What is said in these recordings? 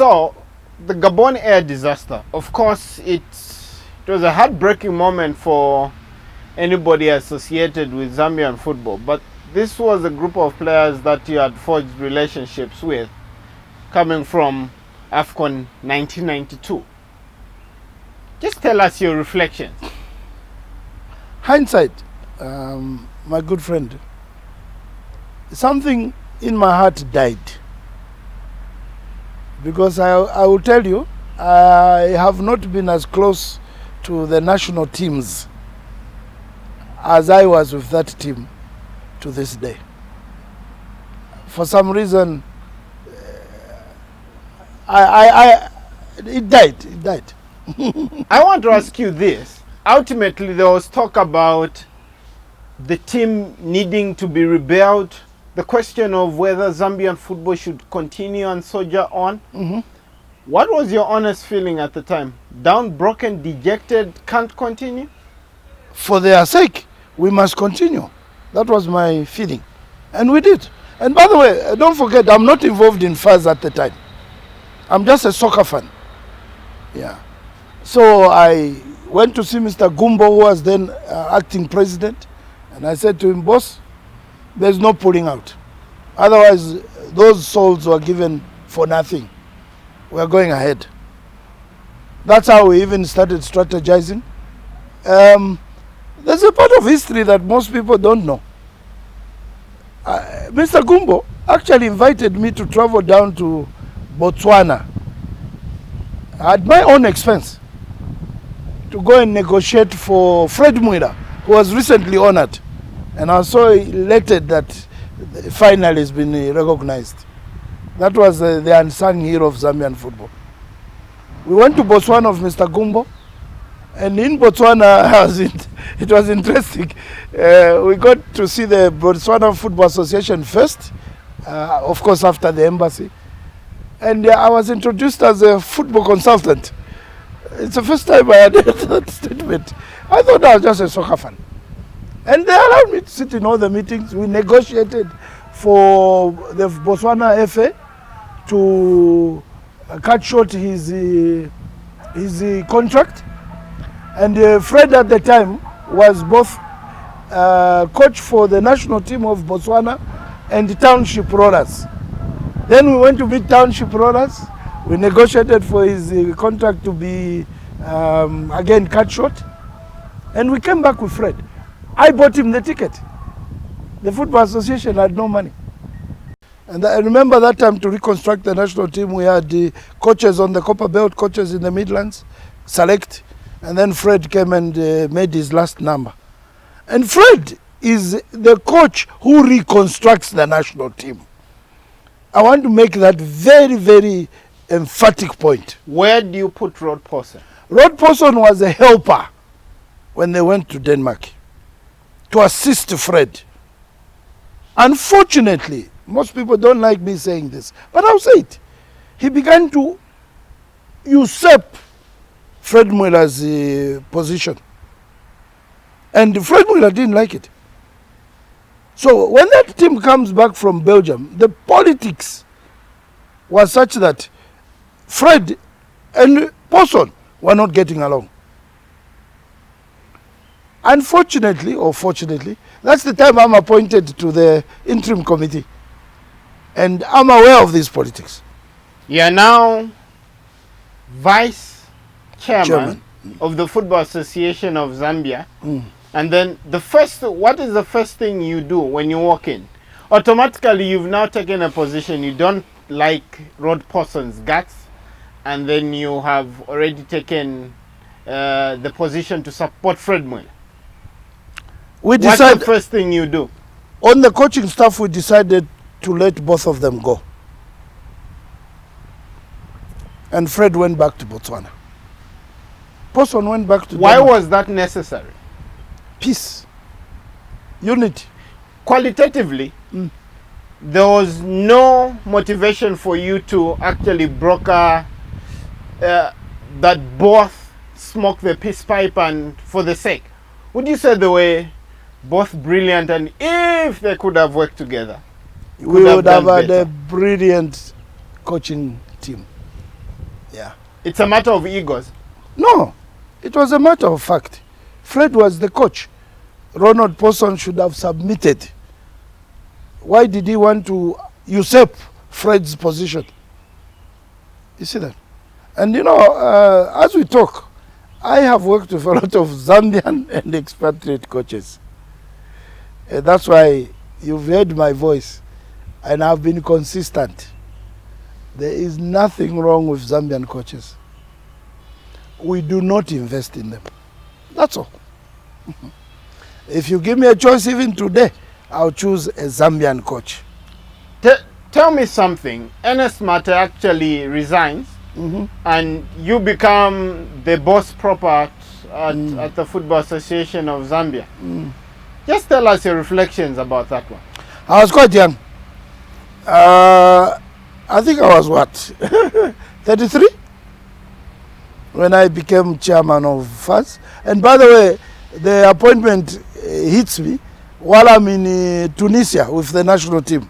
So, the Gabon air disaster, of course, it was a heartbreaking moment for anybody associated with Zambian football. But this was a group of players that you had forged relationships with, coming from AFCON 1992. Just tell us your reflections. Hindsight, my good friend, something in my heart died. Because I will tell you, I have not been as close to the national teams as I was with that team to this day. For some reason, it died. I want to ask you this. Ultimately, there was talk about the team needing to be rebuilt, the question of whether Zambian football should continue and soldier on. What was your honest feeling at the time? Down, broken, dejected, can't continue? For their sake, we must continue. That was my feeling. And we did. And by the way, don't forget, I'm not involved in FAS at the time. I'm just a soccer fan. Yeah. So I went to see Mr. Gumbo, who was then acting president. And I said to him, boss, there's no pulling out. Otherwise, those souls were given for nothing. We're going ahead. That's how we even started strategizing. There's a part of history that most people don't know. Mr. Gumbo actually invited me to travel down to Botswana at my own expense to go and negotiate for Fred Muira, who was recently honored. And I was so elated that finally has been recognized. That was the unsung hero of Zambian football. We went to Botswana with Mr. Gumbo, and in Botswana, it was interesting. We got to see the Botswana Football Association first, of course after the embassy. And I was introduced as a football consultant. It's the first time I had heard that statement. I thought I was just a soccer fan. And they allowed me to sit in all the meetings. We negotiated for the Botswana FA to cut short his contract. And Fred at the time was both coach for the national team of Botswana and the Township Rollers. Then we went to meet Township Rollers. We negotiated for his contract to be again cut short. And we came back with Fred. I bought him the ticket. The Football Association had no money. And I remember that time to reconstruct the national team, we had the coaches on the Copper Belt, coaches in the Midlands, select. And then Fred came and made his last number. And Fred is the coach who reconstructs the national team. I want to make that very, very emphatic point. Where do you put Rod Pawson? Rod Pawson was a helper when they went to Denmark to assist Fred. Unfortunately, most people don't like me saying this, but I'll say it. He began to usurp Fred Mueller's position. And Fred Mueller didn't like it. So when that team comes back from Belgium, the politics was such that Fred and Pawson were not getting along. Unfortunately, or fortunately, that's the time I'm appointed to the interim committee. And I'm aware of these politics. You are now vice chairman of the Football Association of Zambia. And then what is the first thing you do when you walk in? Automatically, you've now taken a position. You don't like Rod Pawson's guts. And then you have already taken the position to support Fred Mueller. What's the first thing you do? On the coaching staff, we decided to let both of them go. And Fred went back to Botswana. Pawson went back to Why Denmark. was that necessary? Peace. Unity. Qualitatively, there was no motivation for you to actually broker that both smoke the peace pipe and for the sake. Would you say they were both brilliant, and if they could have worked together, we would have had a brilliant coaching team. It's a matter of egos. No, it was a matter of fact. Fred was the coach. Ronald Paulson should have submitted. Why did he want to usurp Fred's position? You see that? And you know, as we talk, I have worked with a lot of Zambian and expatriate coaches. That's why you've heard my voice, and I've been consistent. There is nothing wrong with Zambian coaches. We do not invest in them. That's all. If you give me a choice even today, I'll choose a Zambian coach. Tell me something. Ernest Mata actually resigns, and you become the boss proper at the Football Association of Zambia. Just tell us your reflections about that one. I was quite young. I think I was what, 33? When I became chairman of FAS. And by the way, the appointment hits me while I'm in Tunisia with the national team,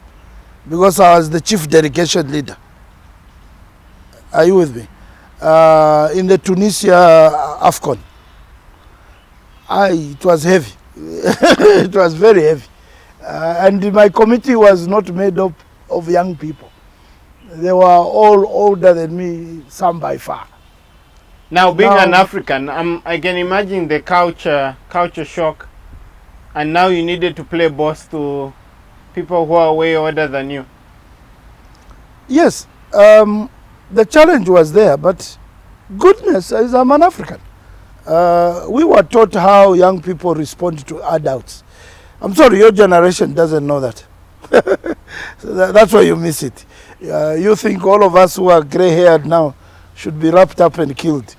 because I was the chief delegation leader. Are you with me? In the Tunisia AFCON. It was heavy. It was very heavy. And my committee was not made up of young people. They were all older than me, some by far. Now, being an African, I can imagine the culture shock, and now you needed to play boss to people who are way older than you. Yes, the challenge was there, but goodness is I'm an African. We were taught how young people respond to adults. I'm sorry, your generation doesn't know that. So that's why you miss it. You think all of us who are gray-haired now should be wrapped up and killed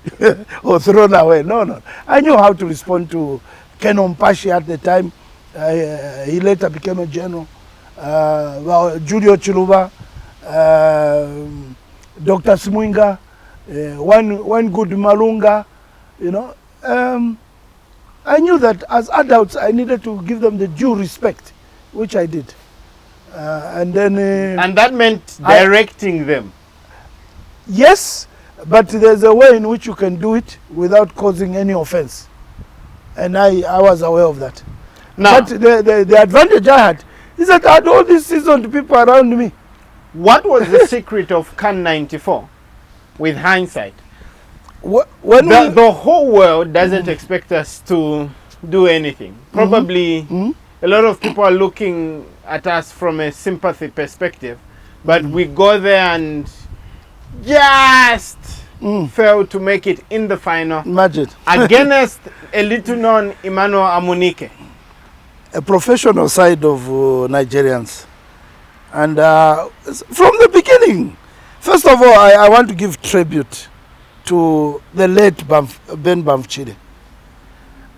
or thrown away. No. I knew how to respond to Ken Mpashi at the time. He later became a general. Julio Chiluba, Dr. Smwinga, one good Malunga, you know. I knew that as adults I needed to give them the due respect, which I did. And that meant directing them. Yes, but there's a way in which you can do it without causing any offense. And I was aware of that. Now, but the advantage I had is that I had all these seasoned people around me. What was the secret of CAN 94 with hindsight? The whole world doesn't expect us to do anything. Probably a lot of people are looking at us from a sympathy perspective, but we go there and just failed to make it in the final. Imagine. Against a little known Emmanuel Amunike. A professional side of Nigerians. And from the beginning, first of all, I want to give tribute to the late Ben Bamfchide.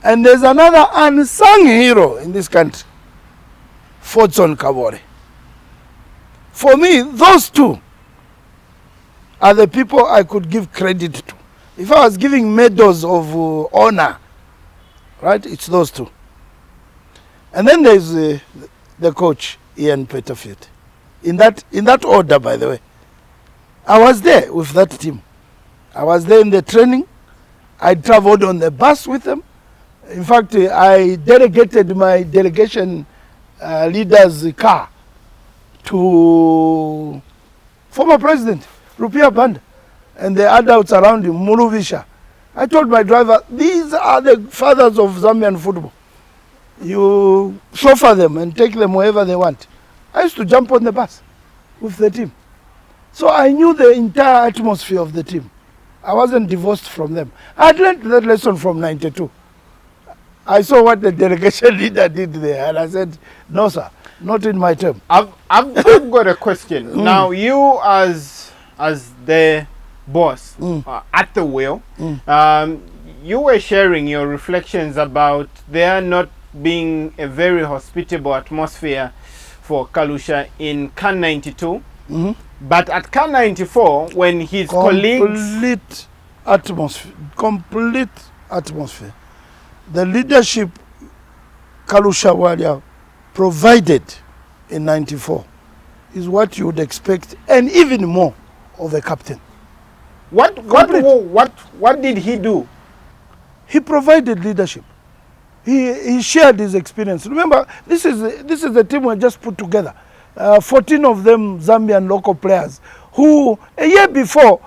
And there's another unsung hero in this country, Fordson Kabore. For me, those two are the people I could give credit to. If I was giving medals of honor, right, it's those two. And then there's the coach, Ian Petterfield. In that order, by the way. I was there with that team. I was there in the training. I traveled on the bus with them. In fact, I delegated my delegation leader's car to former president, Rupiah Banda, and the adults around him, Muluvisha. I told my driver, these are the fathers of Zambian football. You chauffeur them and take them wherever they want. I used to jump on the bus with the team. So I knew the entire atmosphere of the team. I wasn't divorced from them. I had learned that lesson from 92. I saw what the delegation leader did there, and I said, no, sir, not in my term. I've got a question. Now, you as the boss at the wheel, you were sharing your reflections about there not being a very hospitable atmosphere for Kalusha in CAN 92. But at CAN 94, when his colleagues... Complete atmosphere. The leadership Kalusha Walia provided in 94 is what you would expect, and even more, of a captain. What did he do? He provided leadership. He shared his experience. Remember, this is the team we just put together. 14 of them Zambian local players who a year before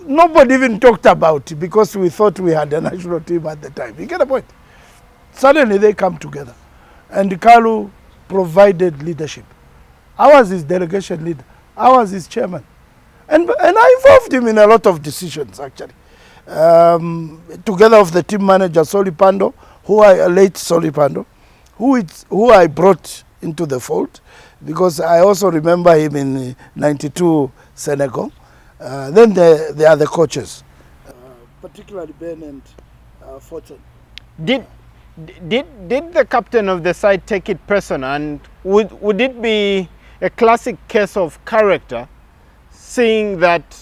nobody even talked about it because we thought we had a national team at the time. You get the point? Suddenly they come together. And Kalu provided leadership. I was his delegation leader. I was his chairman. And I involved him in a lot of decisions, actually. Together with the team manager, Solipando, late Solipando, who I brought into the fold, because I also remember him in 92 Senegal. Then there are the coaches, particularly Ben and Fortune. Did the captain of the side take it personal, and would it be a classic case of character, seeing that,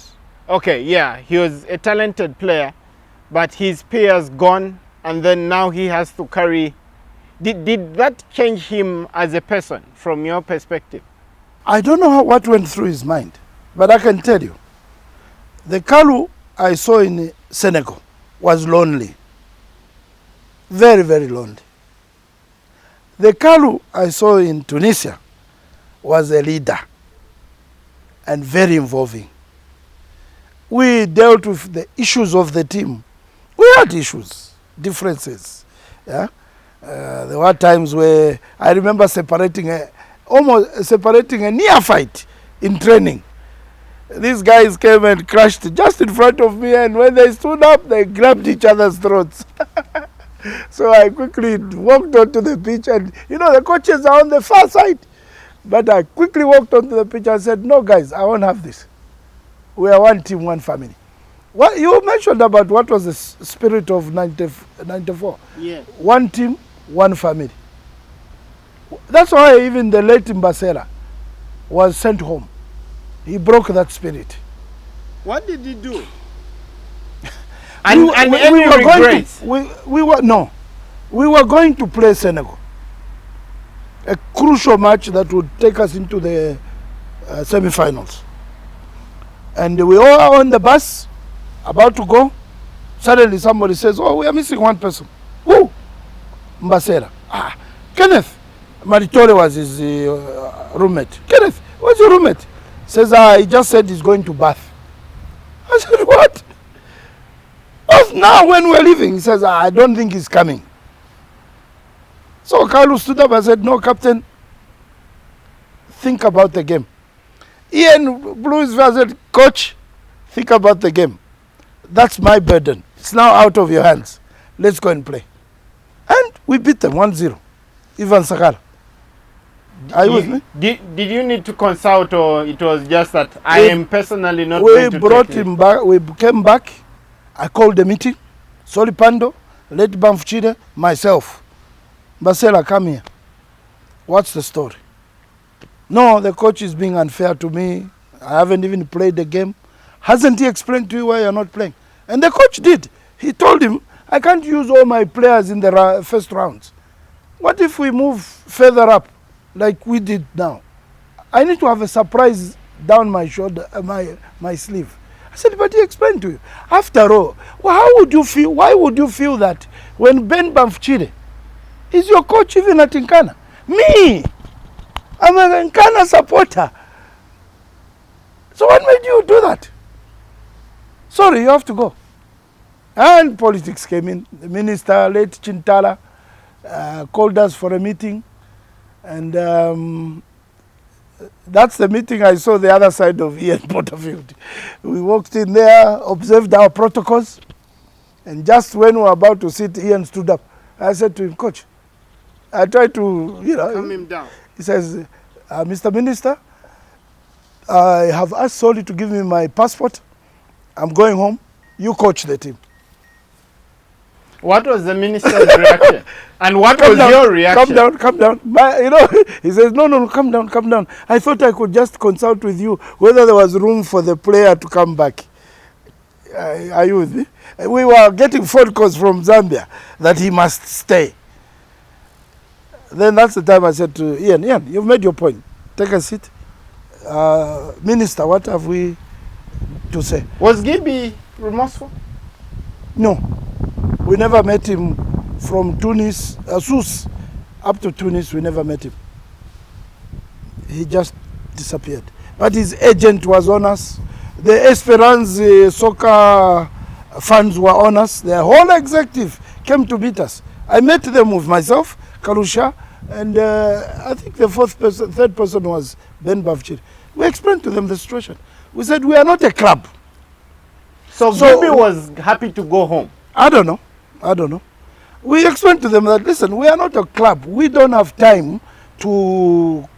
okay, yeah, he was a talented player, but his peers gone, and then now he has to carry. Did that change him as a person from your perspective? I don't know what went through his mind, but I can tell you, the Kalu I saw in Senegal was lonely. Very, very lonely. The Kalu I saw in Tunisia was a leader and very involving. We dealt with the issues of the team. We had issues, differences. Yeah? There were times where I remember almost separating a near fight in training. These guys came and crashed just in front of me, and when they stood up, they grabbed each other's throats. So I quickly walked onto the pitch, and the coaches are on the far side. But I quickly walked onto the pitch and said, no guys, I won't have this. We are one team, one family. Well, you mentioned about what was the spirit of 94. Yeah. One team, one family. That's why even the late Mbasera was sent home. He broke that spirit. What did he do? We were going to play Senegal. A crucial match that would take us into the semi-finals. And we all are on the bus, about to go. Suddenly somebody says, oh, we are missing one person. Who? Mbasera. Kenneth. Maritore was his roommate. Kenneth, what's your roommate? Says, he just said he's going to Bath. I said, what? Now when we're leaving, he says, I don't think he's coming. So Kalu stood up and said, no, Captain, think about the game. Ian blew his face and said, Coach, think about the game. That's my burden. It's now out of your hands. Let's go and play. And we beat them 1-0. Ivan Sakala. Are you with me? Did you need to consult, or it was just that I am personally not going to brought him back. We came back. I called the meeting. Solipando, Late Bamfuchide, myself. Basela, come here. What's the story? No, the coach is being unfair to me. I haven't even played the game. Hasn't he explained to you why you're not playing? And the coach did. He told him, I can't use all my players in the first rounds. What if we move further up, like we did now? I need to have a surprise down my shoulder, my sleeve. I said, but he explained to you. After all, well, how would you feel? Why would you feel that when Ben Bamfuchide is your coach even at Nkana? Me, I'm a Nkana supporter. So what made you do that? Sorry, you have to go. And politics came in. The minister, late Chintala, called us for a meeting. And that's the meeting I saw the other side of Ian Porterfield. We walked in there, observed our protocols, and just when we were about to sit, Ian stood up. I said to him, Coach, I tried to, calm him down. He says, Mr. Minister, I have asked Soli to give me my passport. I'm going home. You coach the team. What was the minister's reaction? And what was your reaction? Come down. He says, no, come down. I thought I could just consult with you whether there was room for the player to come back. Are you with me? We were getting phone calls from Zambia that he must stay. Then that's the time I said to Ian, you've made your point. Take a seat. Minister, what have we to say. Was Gibby remorseful? No, we never met him from Tunis, Sousse, up to Tunis. We never met him. He just disappeared. But his agent was on us. The Esperance soccer funds were on us. The whole executive came to meet us. I met them with myself, Karusha, and I think the third person was Ben Bavchir. We explained to them the situation. We said, we are not a club. So Gibby was happy to go home? I don't know. We explained to them that, listen, we are not a club. We don't have time to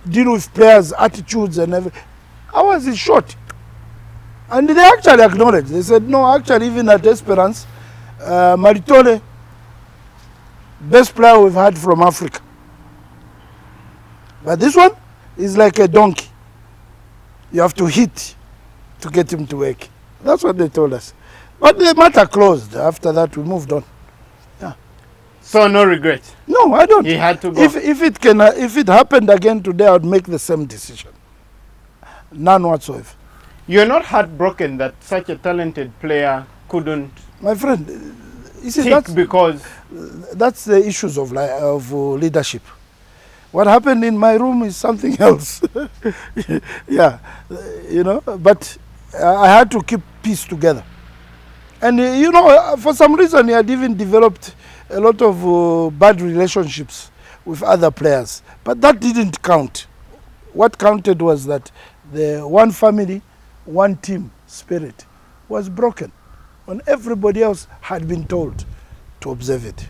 deal with players' attitudes and everything. Ours is short. And they actually acknowledged. They said, no, actually, even at Esperance, Maritole, best player we've had from Africa. But this one is like a donkey. You have to hit to get him to work. That's what they told us. But the matter closed. After that, we moved on. Yeah. So no regret? No, I don't. He had to go? If it happened again today, I would make the same decision. None whatsoever. You're not heartbroken that such a talented player couldn't? My friend, you see, that's the issues of leadership. What happened in my room is something else. Yeah, you know, but I had to keep peace together. And, you know, for some reason, he had even developed a lot of bad relationships with other players. But that didn't count. What counted was that the one family, one team spirit was broken when everybody else had been told to observe it.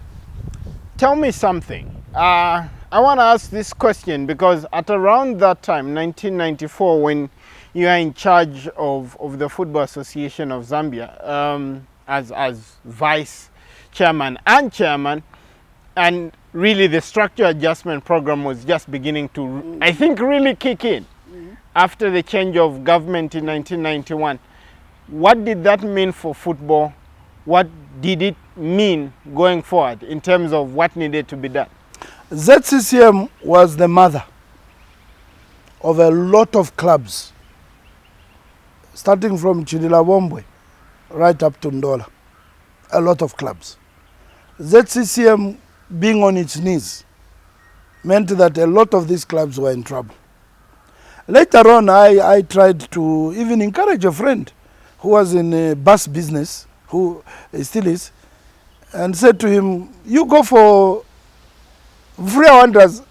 Tell me something. I want to ask this question because at around that time, 1994, when you are in charge of the Football Association of Zambia as vice chairman and chairman, and really the structure adjustment program was just beginning to, I think, really kick in after the change of government in 1991. What did that mean for football? What did it mean going forward in terms of what needed to be done? ZCCM was the mother of a lot of clubs, starting from Chililawombwe right up to Ndola. A lot of clubs. ZCCM being on its knees meant that a lot of these clubs were in trouble. Later on, I tried to even encourage a friend who was in a bus business, who still is, and said to him, you go for Free Wanderers,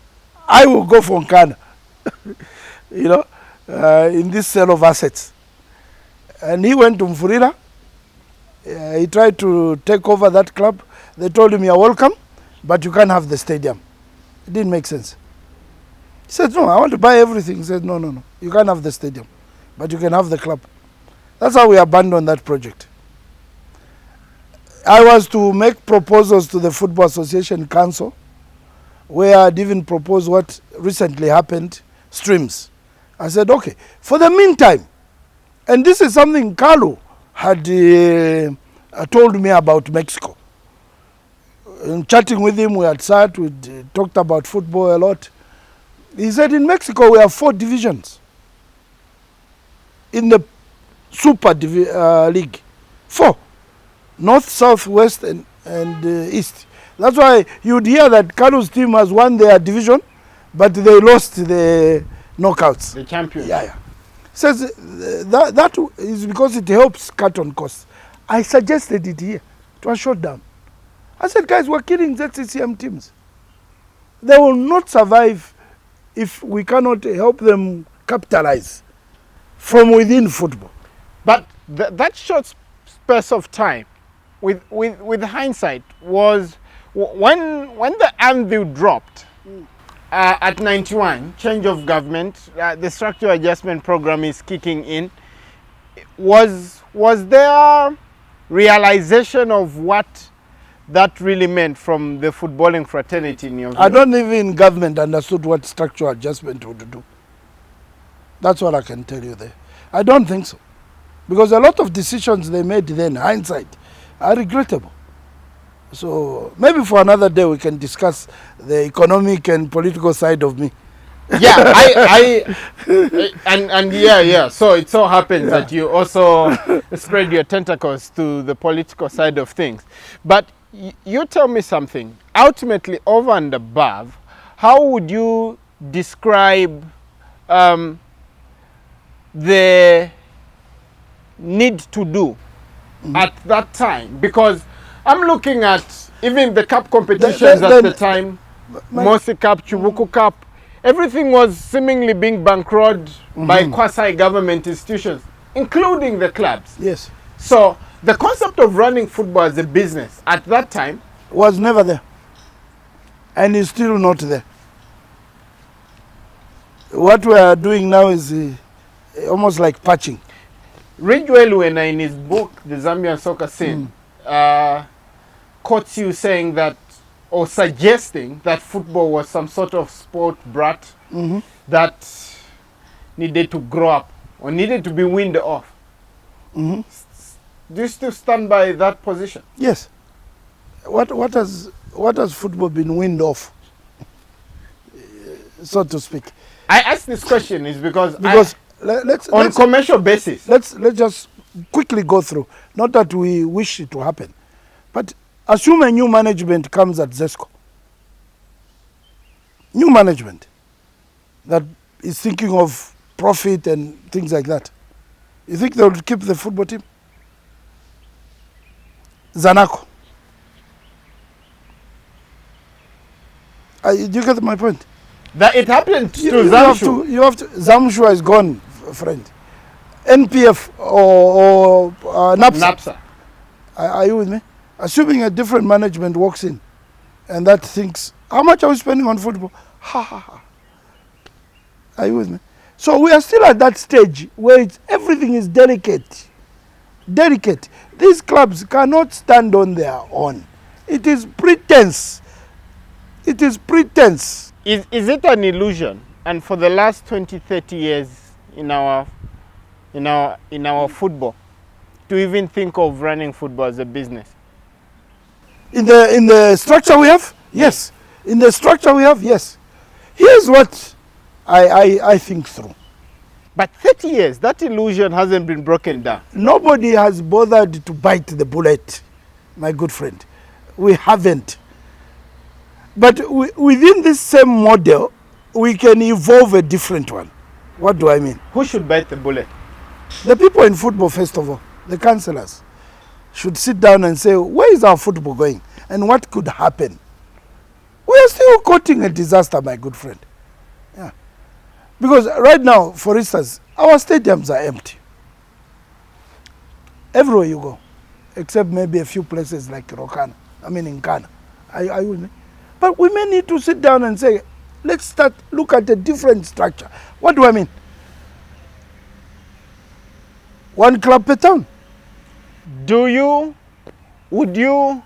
I will go for Nkana, you know, in this sale of assets. And he went to Mfurira. He tried to take over that club. They told him, you're welcome, but you can't have the stadium. It didn't make sense. He said, no, I want to buy everything. He said, no, you can't have the stadium, but you can have the club. That's how we abandoned that project. I was to make proposals to the Football Association Council, where I'd even proposed what recently happened, streams. I said, okay, for the meantime, and this is something Carlo had told me about Mexico. In chatting with him, we had sat, we talked about football a lot. He said, in Mexico, we have 4 divisions in the Super League. 4. North, South, West, and East. That's why you'd hear that Carlo's team has won their division, but they lost the knockouts. The champions. Yeah. Says that is because it helps cut on costs. I suggested it here. It was shut down. I said, guys, we're killing ZCCM teams. They will not survive if we cannot help them capitalize from within football. But that short space of time, with hindsight, was when the anvil dropped at 91, change of government, the structural adjustment program is kicking in. Was there realization of what that really meant from the footballing fraternity in your view? I don't even government understood what structural adjustment would do. That's what I can tell you there. I don't think so. Because a lot of decisions they made then, hindsight, are regrettable. So maybe for another day we can discuss the economic and political side of me. Yeah, and yeah. So it so happens that you also spread your tentacles to the political side of things. But you tell me something. Ultimately, over and above, how would you describe the need to do at that time? Because I'm looking at even the cup competitions at the time, Mosi Cup, Chubuku Cup, everything was seemingly being bankrolled by quasi-government institutions, including the clubs. Yes. So the concept of running football as a business at that time was never there. And is still not there. What we are doing now is almost like patching. Ridgewell Wena in his book, The Zambian Soccer Scene, quotes you saying that, or suggesting that football was some sort of sport brat that needed to grow up or needed to be weaned off. Do you still stand by that position? Yes. What has football been weaned off, so to speak? I ask this question is because let's commercial basis. Let's just quickly go through. Not that we wish it to happen, but assume a new management comes at Zesco. New management that is thinking of profit and things like that. You think they will keep the football team? Zanaco. Do you get my point? That it happened to Zamshu. You have to. Zamshu is gone, friend. NPF or NAPSA. Are you with me? Assuming a different management walks in and that thinks, how much are we spending on football? Ha ha ha. Are you with me? So we are still at that stage where everything is delicate. Delicate. These clubs cannot stand on their own. It is pretense. It is pretense. Is it an illusion? And for the last 20, 30 years in our football, to even think of running football as a business? In the structure we have, yes. In the structure we have, yes. Here's what I think through. But 30 years, that illusion hasn't been broken down. Nobody has bothered to bite the bullet, my good friend. We haven't. But within this same model, we can evolve a different one. What do I mean? Who should bite the bullet? The people in football, first of all, the councillors, should sit down and say, where is our football going? And what could happen? We are still courting a disaster, my good friend. Yeah. Because right now, for instance, our stadiums are empty. Everywhere you go, except maybe a few places like Rokana, in Ghana. Are you with me? But we may need to sit down and say, let's look at a different structure. What do I mean? One club per town. Would you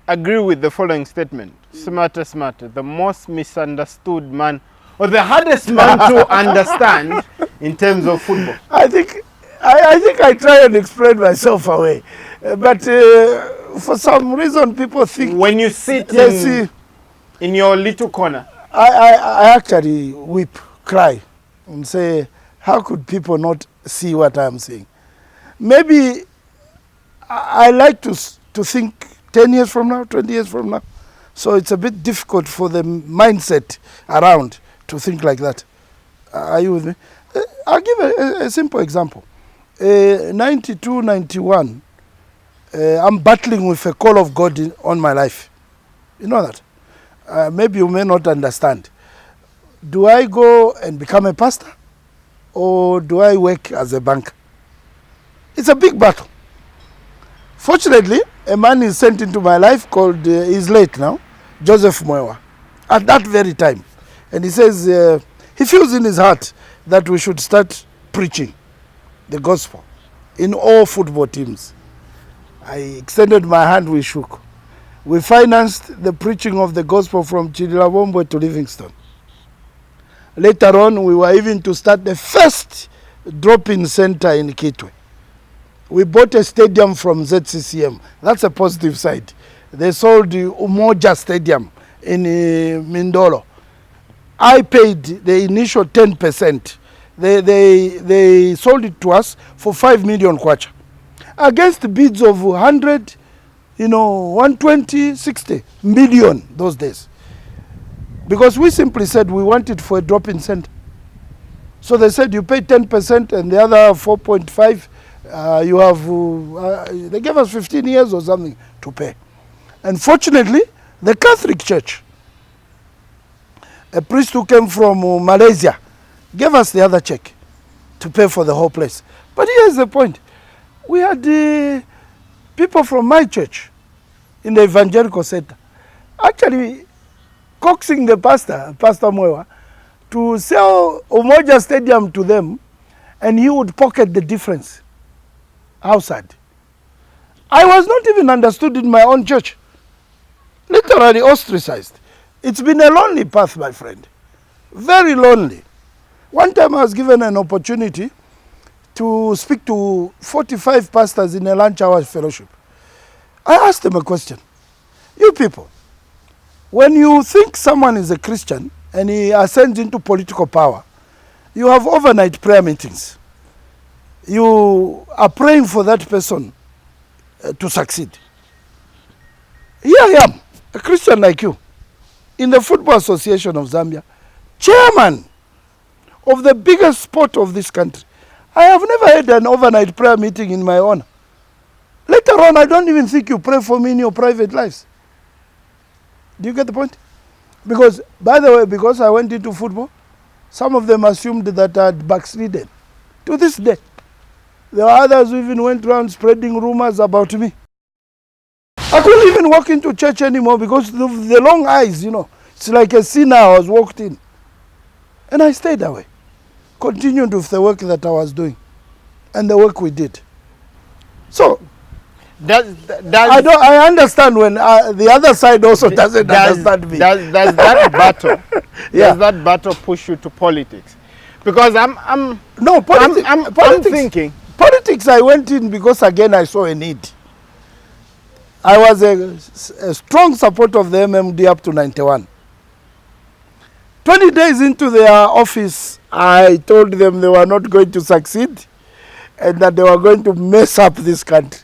agree with the following statement? Simataa Simataa, the most misunderstood man, or the hardest man to understand in terms of football. I think I try and explain myself away. But for some reason, people think... When you sit in your little corner. I actually weep, cry, and say, how could people not see what I'm saying? Maybe I like to think 10 years from now, 20 years from now. So it's a bit difficult for the mindset around to think like that. Are you with me? I'll give a simple example. 92, 91, I'm battling with a call of God on my life. You know that? Maybe you may not understand. Do I go and become a pastor? Or do I work as a banker? It's a big battle. Fortunately, a man is sent into my life called, he's late now, Joseph Mwewa, at that very time. And he says, he feels in his heart that we should start preaching the gospel in all football teams. I extended my hand, we shook. We financed the preaching of the gospel from Chidilabombo to Livingstone. Later on, we were even to start the first drop-in center in Kitwe. We bought a stadium from ZCCM. That's a positive side. They sold the Umoja Stadium in Mindolo. I paid the initial 10%. They sold it to us for 5 million kwacha against bids of 100, 120, 60 million those days. Because we simply said we want it for a drop-in center. So they said you pay 10% and the other 4.5, you have, they gave us 15 years or something to pay. Unfortunately, the Catholic Church, a priest who came from Malaysia, gave us the other check to pay for the whole place. But here's the point. We had people from my church in the evangelical center actually coaxing the pastor, Pastor Mwewa, to sell Umoja Stadium to them, and he would pocket the difference outside. I was not even understood in my own church. Literally ostracized. It's been a lonely path, my friend. Very lonely. One time I was given an opportunity to speak to 45 pastors in a lunch hour fellowship. I asked them a question. You people, when you think someone is a Christian and he ascends into political power, you have overnight prayer meetings. You are praying for that person to succeed. Here I am, a Christian like you, in the Football Association of Zambia, chairman of the biggest sport of this country. I have never had an overnight prayer meeting in my honor. Later on, I don't even think you pray for me in your private lives. Do you get the point? Because, by the way, because I went into football, some of them assumed that I had backslidden. To this day, there are others who even went around spreading rumors about me. I couldn't even walk into church anymore because of the long eyes, It's like a sinner I was walked in. And I stayed away. Continued with the work that I was doing. And the work we did. So, I understand when the other side also doesn't understand me. Does that battle, does that battle push you to politics? Because I'm thinking. Politics I went in because again I saw a need. I was a strong supporter of the MMD up to 91. 20 days into their office, I told them they were not going to succeed and that they were going to mess up this country.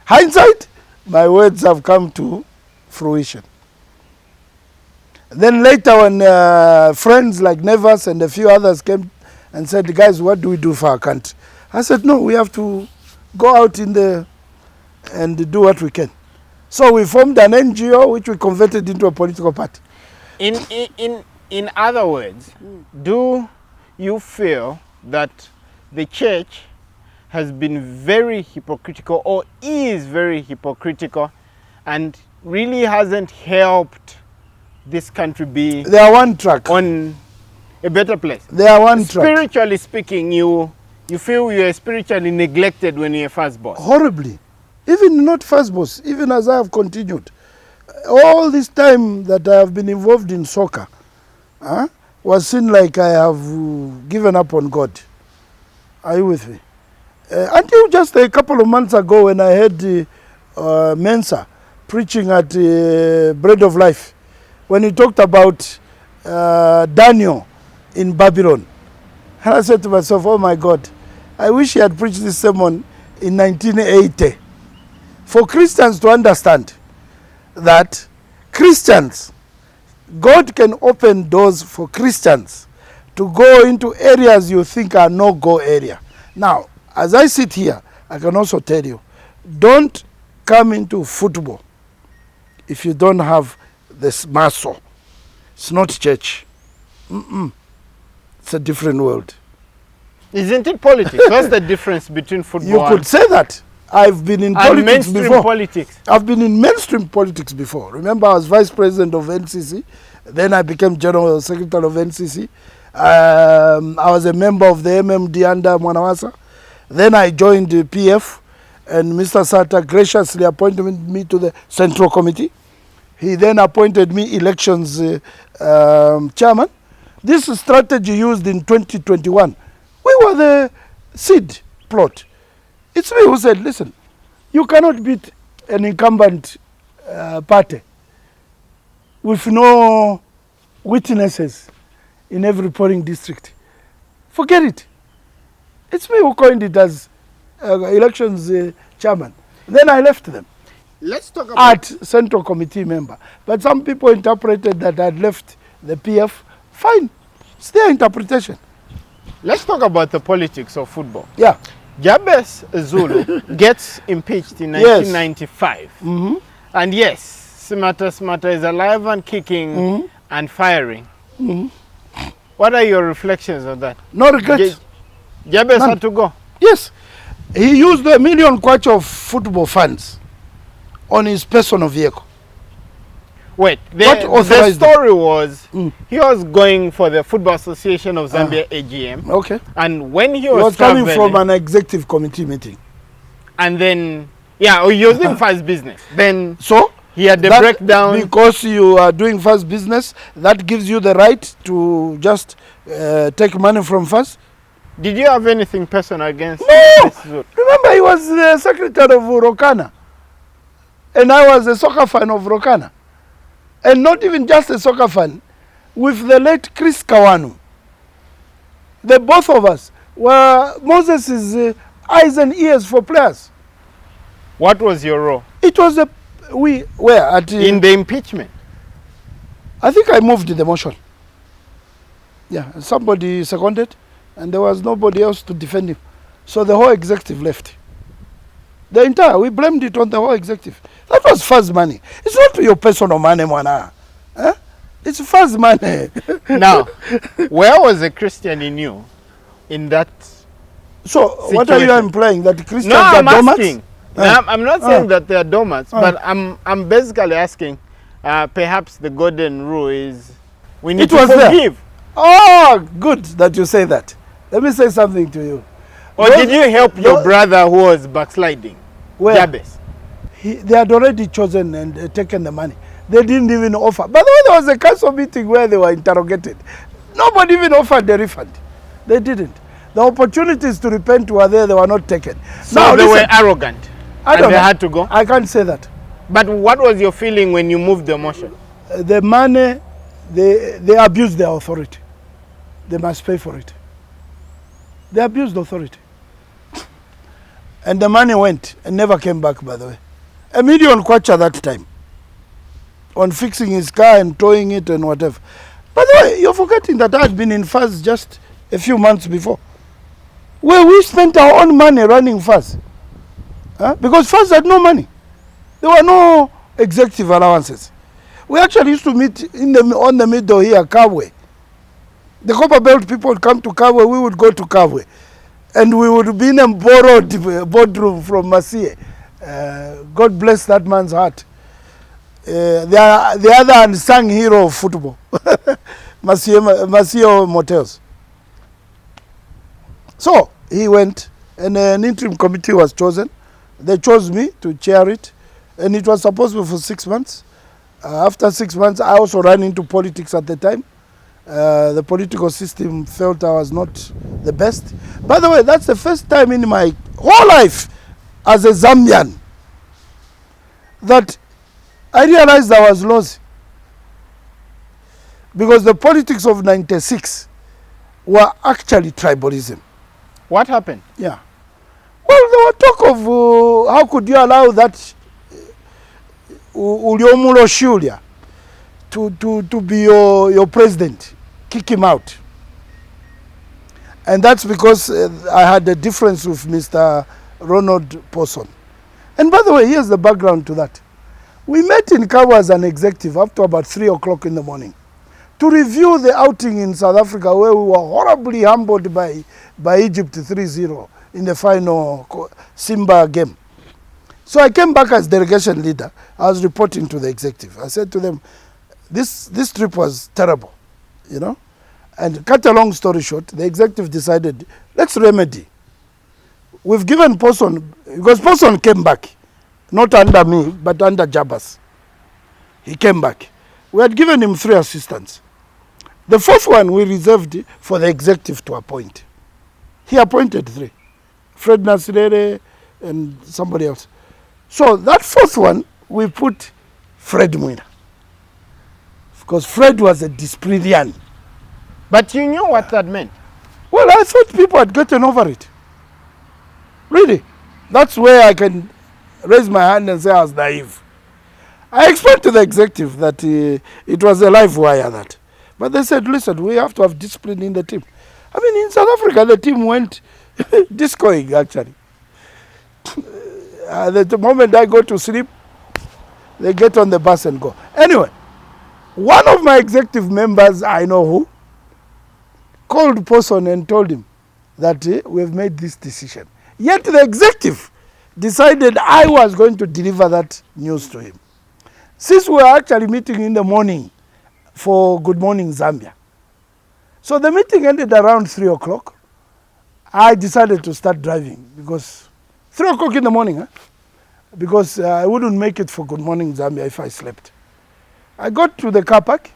Hindsight, my words have come to fruition. Then later when friends like Nevers and a few others came and said, guys, what do we do for our country? I said, no, we have to go out and do what we can. So we formed an NGO which we converted into a political party. In other words, do you feel that the church has been very hypocritical or is very hypocritical and really hasn't helped this country be they are one track on a better place? They are one track. Spiritually speaking, you feel you are spiritually neglected when you're first boss? Horribly. Even not first boss, even as I have continued. All this time that I have been involved in soccer was seen like I have given up on God. Are you with me? Until just a couple of months ago when I heard Mensa preaching at Bread of Life, when he talked about Daniel in Babylon. And I said to myself, oh my God, I wish he had preached this sermon in 1980. For Christians to understand that Christians, God can open doors for Christians to go into areas you think are no-go area. Now, as I sit here, I can also tell you, don't come into football if you don't have this muscle. It's not church. It's a different world. Isn't it politics? What's the difference between football You could say that. I've been in politics mainstream before. Politics. I've been in mainstream politics before. Remember, I was vice president of NCC. Then I became general secretary of NCC. I was a member of the MMD under Mwanawasa. Then I joined the PF, and Mr. Sata graciously appointed me to the Central Committee. He then appointed me elections chairman. This strategy used in 2021. We were the seed plot. It's me who said, listen, you cannot beat an incumbent party with no witnesses. in every polling district. Forget it. It's me who coined it as elections chairman. Then I left them. Let's talk about Central Committee member. But some people interpreted that I'd left the PF. Fine. It's their interpretation. Let's talk about the politics of football. Yeah. Jabez Zulu gets impeached in 1995. Mm-hmm. And yes, Simataa Simataa is alive and kicking and firing. Mm-hmm. What are your reflections on that? No regrets. Jabez had to go. Yes. He used $1 million kwacha of football funds on his personal vehicle. Wait, the story was he was going for the Football Association of Zambia AGM. Okay. And when he was coming from an executive committee meeting. And then, yeah, he was doing first business. Then so he had the breakdown. Because you are doing first business, that gives you the right to just take money from first. Did you have anything personal against No! Remember, he was the secretary of Rokana. And I was a soccer fan of Rokana. And not even just a soccer fan, with the late Chris Kawanu. The both of us were Moses' eyes and ears for players. What was your role? It was in the impeachment? I think I moved the motion. Yeah, somebody seconded, and there was nobody else to defend him. So the whole executive left. We blamed it on the whole executive. That was first money. It's not your personal money, Mwana. Huh? It's first money. Now, where was the Christian in you in that So, situation? What are you implying? That Christians are dormants? I'm not saying that they are dormants, but I'm basically asking, perhaps the golden rule is we need to forgive. There. Oh, good that you say that. Let me say something to you. Or did you help your brother who was backsliding? Where? Jabez. They had already chosen and taken the money. They didn't even offer. By the way, there was a council meeting where they were interrogated. Nobody even offered the refund. They didn't. The opportunities to repent were there, they were not taken. So now, they were arrogant and they had to go? I can't say that. But what was your feeling when you moved the motion? The money, they abused their authority. They must pay for it. They abused authority. And the money went and never came back, by the way. $1 million kwacha that time. On fixing his car and towing it and whatever. By the way, you're forgetting that I had been in FAS just a few months before. Where we spent our own money running FAS. Because FAS had no money. There were no executive allowances. We actually used to meet on the middle here, Kabwe. The Copper Belt people would come to Kabwe, we would go to Kabwe. And we would be in a borrowed boardroom from Masie. God bless that man's heart. The other unsung hero of football. Masie Motels. So he went, and an interim committee was chosen. They chose me to chair it, and it was supposed to be for 6 months. After 6 months, I also ran into politics at the time. The political system felt I was not the best. By the way, that's the first time in my whole life as a Zambian that I realized I was lost. Because the politics of 96 were actually tribalism. What happened? Yeah. Well, there were talk of how could you allow that Uliomulo Shulia to be your president. Kick him out. And that's because I had a difference with Mr. Ronald Posson. And by the way, here's the background to that. We met in Kawa as an executive up to about 3 o'clock in the morning to review the outing in South Africa where we were horribly humbled by Egypt 3-0 in the final Simba game. So I came back as delegation leader. I was reporting to the executive. I said to them, this trip was terrible, you know. And cut a long story short, the executive decided, let's remedy. We've given Posson, because Posson came back, not under me, but under Jabas. He came back. We had given him 3 assistants. The 4th one we reserved for the executive to appoint. He appointed 3. Fred Nasirere and somebody else. So that 4th one, we put Fred Mwina. Because Fred was a disciplinarian. But you knew what that meant. Well, I thought people had gotten over it. Really. That's where I can raise my hand and say I was naive. I explained to the executive that it was a live wire that. But they said, listen, we have to have discipline in the team. I mean, in South Africa, the team went discoing, actually. The moment I go to sleep, they get on the bus and go. Anyway, one of my executive members, I know who, called Person and told him that we've made this decision. Yet the executive decided I was going to deliver that news to him. Since we were actually meeting in the morning for Good Morning Zambia. So the meeting ended around 3 o'clock. I decided to start driving because 3 o'clock in the morning, huh? Because I wouldn't make it for Good Morning Zambia if I slept. I got to the car park.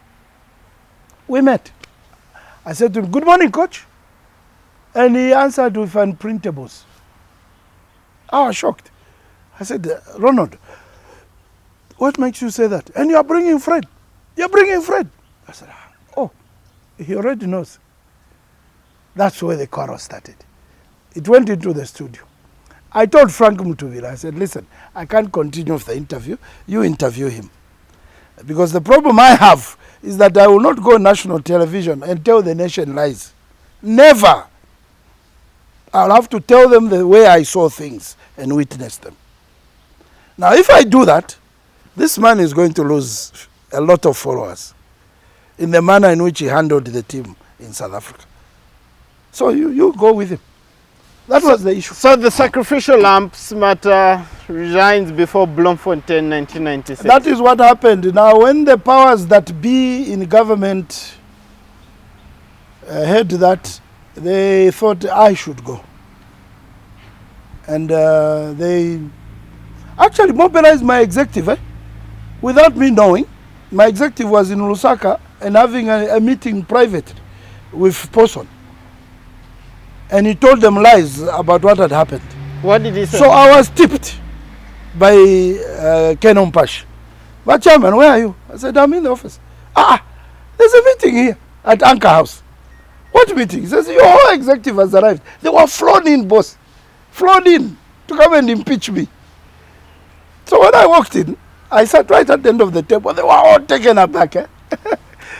We met. I said to him, good morning, coach. And he answered with unprintables. I was shocked. I said, Ronald, what makes you say that? And you are bringing Fred. You're bringing Fred. I said, oh, he already knows. That's where the quarrel started. It went into the studio. I told Frank Mutuvila, I said, listen, I can't continue with the interview. You interview him. Because the problem I have is that I will not go on national television and tell the nation lies. Never. I'll have to tell them the way I saw things and witness them. Now, if I do that, this man is going to lose a lot of followers in the manner in which he handled the team in South Africa. So you go with him. That was the issue. So the sacrificial lamb, Simataa resigns before Bloemfontein 1996. That is what happened. Now, when the powers that be in government heard that, they thought I should go. And they actually mobilized my executive, without me knowing. My executive was in Lusaka and having a meeting private with Person. And he told them lies about what had happened. What did he say? So I was tipped by Ken Ompash. But chairman, where are you? I said, I'm in the office. There's a meeting here at Anchor House. What meeting? He says, your whole executive has arrived. They were flown in, boss. Flown in to come and impeach me. So when I walked in, I sat right at the end of the table. They were all taken aback.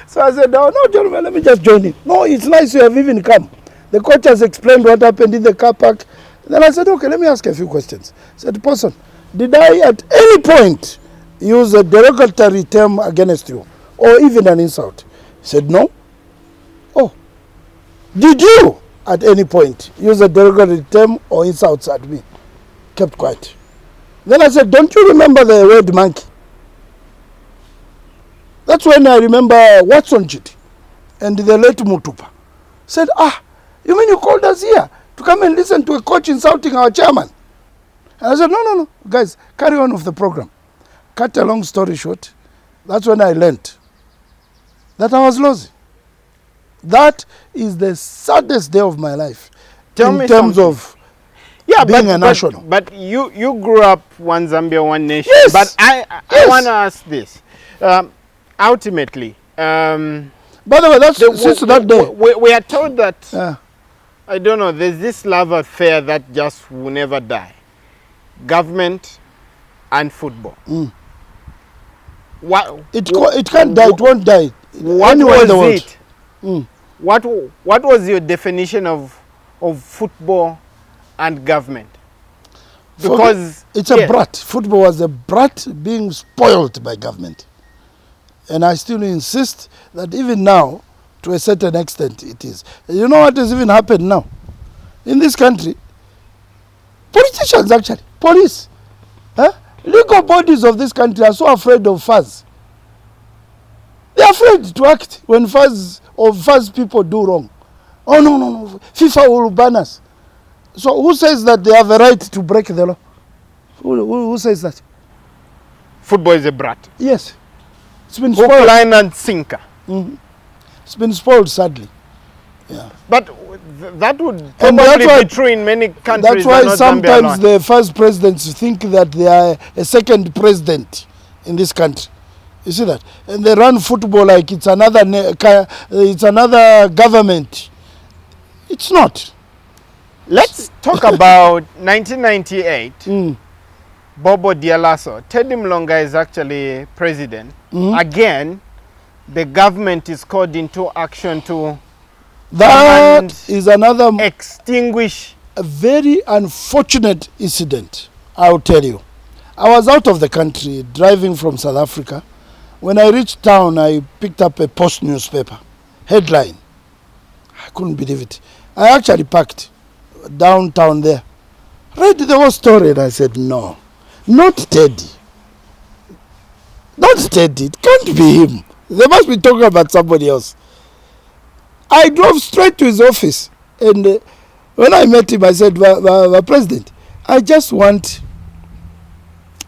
So I said, no, gentlemen, let me just join in. No, it's nice you have even come. The coach has explained what happened in the car park. Then I said, okay, let me ask a few questions. I said, Person, did I at any point use a derogatory term against you or even an insult? He said, no. Oh, did you at any point use a derogatory term or insults at me? Kept quiet. Then I said, don't you remember the word monkey? That's when I remember Watson Chiti and the late Mutupa. Said, you mean you called us here to come and listen to a coach insulting our chairman? And I said, no, guys, carry on with the program. Cut a long story short, that's when I learned that I was losing. That is the saddest day of my life. Tell me terms something. Of being a national. But you grew up one Zambia, one nation. Yes. But I want to ask this. Ultimately, by the way, that's since that day. We are told that, I don't know, there's this love affair that just will never die. Government and football. It can't die, it won't die. What was it? What was your definition of football and government? Because it's a brat. Football was a brat being spoiled by government. And I still insist that even now, to a certain extent, it is. You know what has even happened now? In this country, politicians actually, police, legal bodies of this country are so afraid of fuzz. They are afraid to act when fuzz people do wrong. Oh, no. FIFA will ban us. So who says that they have a right to break the law? Who says that? Football is a brat. Yes. It's been spoiled. Hook, line and sinker. It's been spoiled, sadly. Yeah. But that would probably be true in many countries. That's why sometimes the first presidents think that they are a second president in this country. You see that? And they run football like it's another government. It's not. Let's talk about 1998. Bobo Dialaso. Teddy Mlonga is actually president. Again, the government is called into action to that is another extinguish a very unfortunate incident. I'll tell you. I was out of the country driving from South Africa. When I reached town, I picked up a Post newspaper. Headline. I couldn't believe it. I actually parked downtown there. Read the whole story and I said, no, not Teddy. Not Teddy. It can't be him. They must be talking about somebody else. I drove straight to his office. And when I met him, I said, President, I just want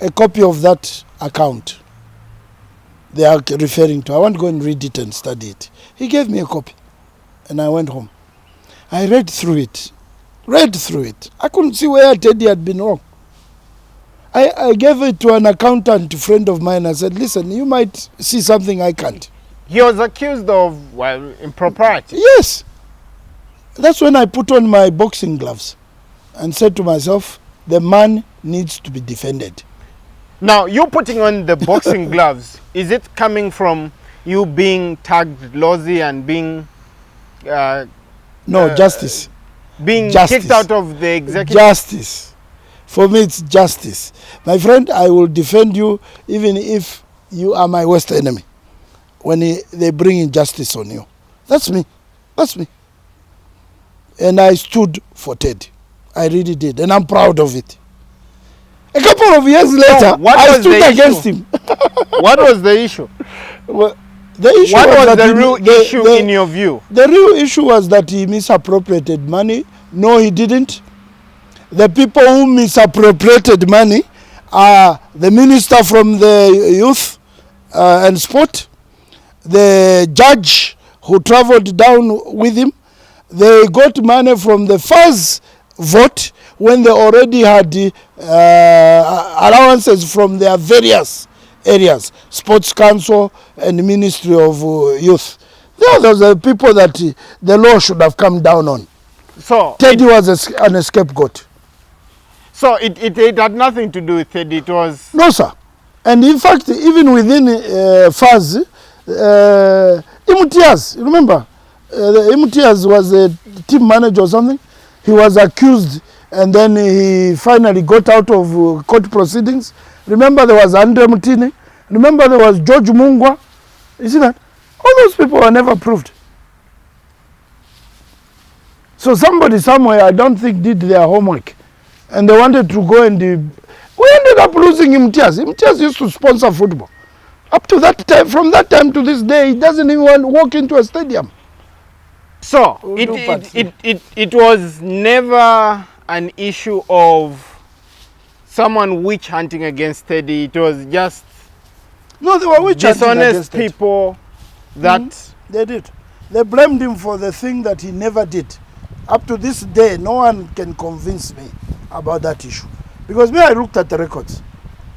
a copy of that account they are referring to. I want to go and read it and study it. He gave me a copy. And I went home. I read through it. I couldn't see where Teddy had been wrong. I gave it to an accountant friend of mine. I said, listen, you might see something I can't. He was accused of, well, impropriety. Yes. That's when I put on my boxing gloves and said to myself, the man needs to be defended. Now, you putting on the boxing gloves, is it coming from you being tagged Lozi and being... no, justice. Being justice. Kicked out of the executive? Justice. For me, it's justice. My friend, I will defend you even if you are my worst enemy. When they bring injustice on you. That's me. That's me. And I stood for Ted. I really did. And I'm proud of it. A couple of years later, I stood against him. What was the issue? Well, the issue what was the real issue in your view? The real issue was that he misappropriated money. No, he didn't. The people who misappropriated money are the minister from the youth and sport, the judge who traveled down with him. They got money from the first vote when they already had allowances from their various areas, Sports Council and Ministry of Youth. Those are the people that the law should have come down on. So Teddy was an scapegoat. So it had nothing to do with Teddy, it was... No, sir. And in fact, even within FAZ, Imutiaz, remember? Imutiaz was a team manager or something. He was accused and then he finally got out of court proceedings. Remember there was Andre Mutini. Remember there was George Mungwa. You see that? All those people were never proved. So somebody somewhere, I don't think, did their homework. And they wanted to go and... we ended up losing Imtiaz. Imtiaz used to sponsor football. Up to that time, from that time to this day, he doesn't even walk into a stadium. So, it was never an issue of someone witch hunting against Teddy. It was just... No, they were witch hunting dishonest people that... They did. They blamed him for the thing that he never did. Up to this day, no one can convince me about that issue. Because me, I looked at the records.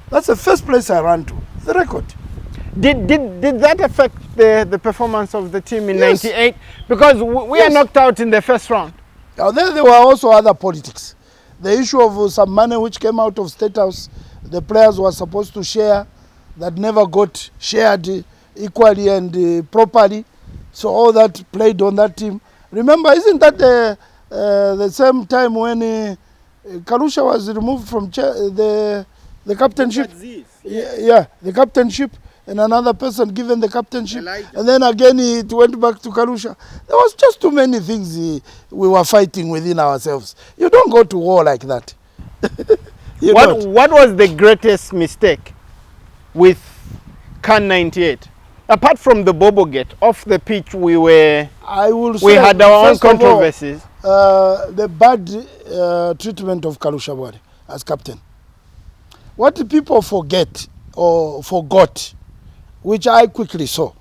That's the first place I ran to, the record. Did that affect the performance of the team in '98? Because we are knocked out in the first round. Now, there were also other politics. The issue of some money which came out of State House, the players were supposed to share, that never got shared equally and properly. So all that played on that team. Remember, isn't that the same time when Kalusha was removed from the captainship? Yeah, the captainship, and another person given the captainship. And then again it went back to Kalusha. There was just too many things we were fighting within ourselves. You don't go to war like that. What was the greatest mistake with CAN 98? Apart from the Bobo Gate, off the pitch we had our own controversies. The bad treatment of Kalusha Bwari as captain. What people forget or forgot, which I quickly saw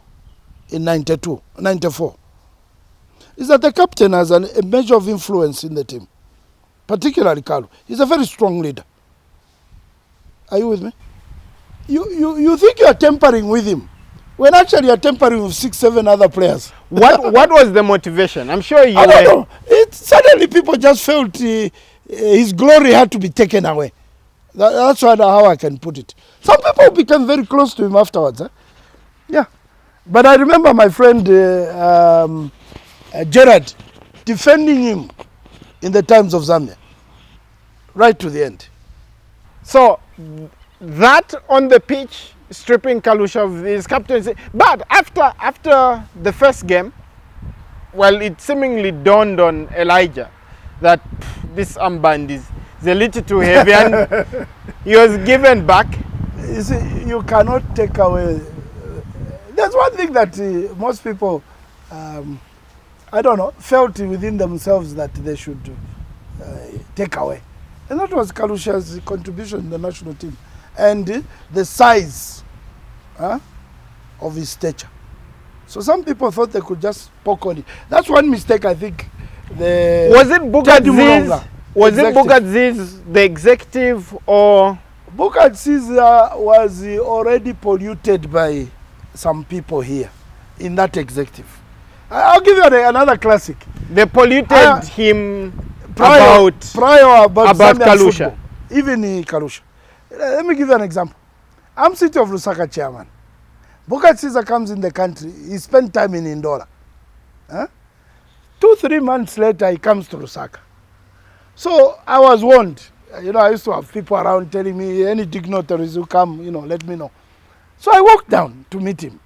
in 92, 94, is that the captain has a measure of influence in the team, particularly Kalu. He's a very strong leader. Are you with me? you think you are tampering with him, when actually you are tampering with 6-7 other players. What was the motivation? I'm sure you. I don't know. Suddenly people just felt his glory had to be taken away. That's how I can put it. Some people became very close to him afterwards. Yeah. But I remember my friend Gerard defending him in the Times of Zambia, right to the end. So that on the pitch, stripping Kalusha of his captaincy. But after the first game, well, it seemingly dawned on Elijah that this armband is a little too heavy, and he was given back. You see, you cannot take away. There's one thing that most people, I don't know, felt within themselves that they should take away. And that was Kalusha's contribution in the national team. And the size of his stature. So some people thought they could just poke on it. That's one mistake I think. Was it Bugadziz? Was it Bugadziz, the executive, or? Bugadziz was already polluted by some people here in that executive. I'll give you another classic. They polluted him prior about Kalusha. Football, even Kalusha. Let me give you an example. I'm City of Lusaka chairman. Bugadziz comes in the country. He spent time in Ndola. 2-3 months later, he comes to Lusaka. So I was warned. I used to have people around telling me, any dignitaries who come, let me know. So I walked down to meet him.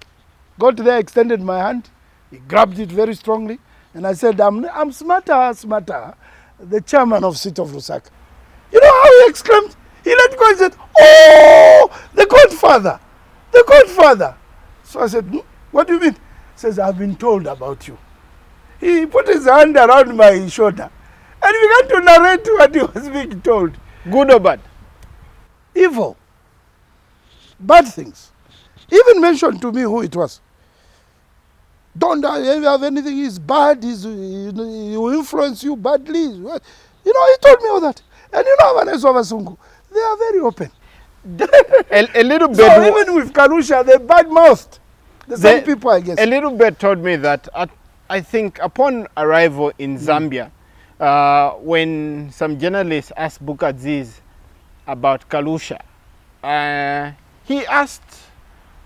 Got there, extended my hand. He grabbed it very strongly. And I said, I'm Simataa, the chairman of City of Lusaka. You know how he exclaimed? He let go and said, oh, the Godfather, the Godfather. So I said, what do you mean? He says, I've been told about you. He put his hand around my shoulder and began to narrate what he was being told. Good or bad? Evil. Bad things. He even mentioned to me who it was. Don't have anything, he's bad, he will influence you badly. He told me all that. And Vanessa Vasungu, they are very open. a little bit. So even with Kalusha, they bad-mouthed. The same people, I guess. A little bit told me that, I think, upon arrival in Zambia, when some journalists asked Bugadziz about Kalusha, he asked,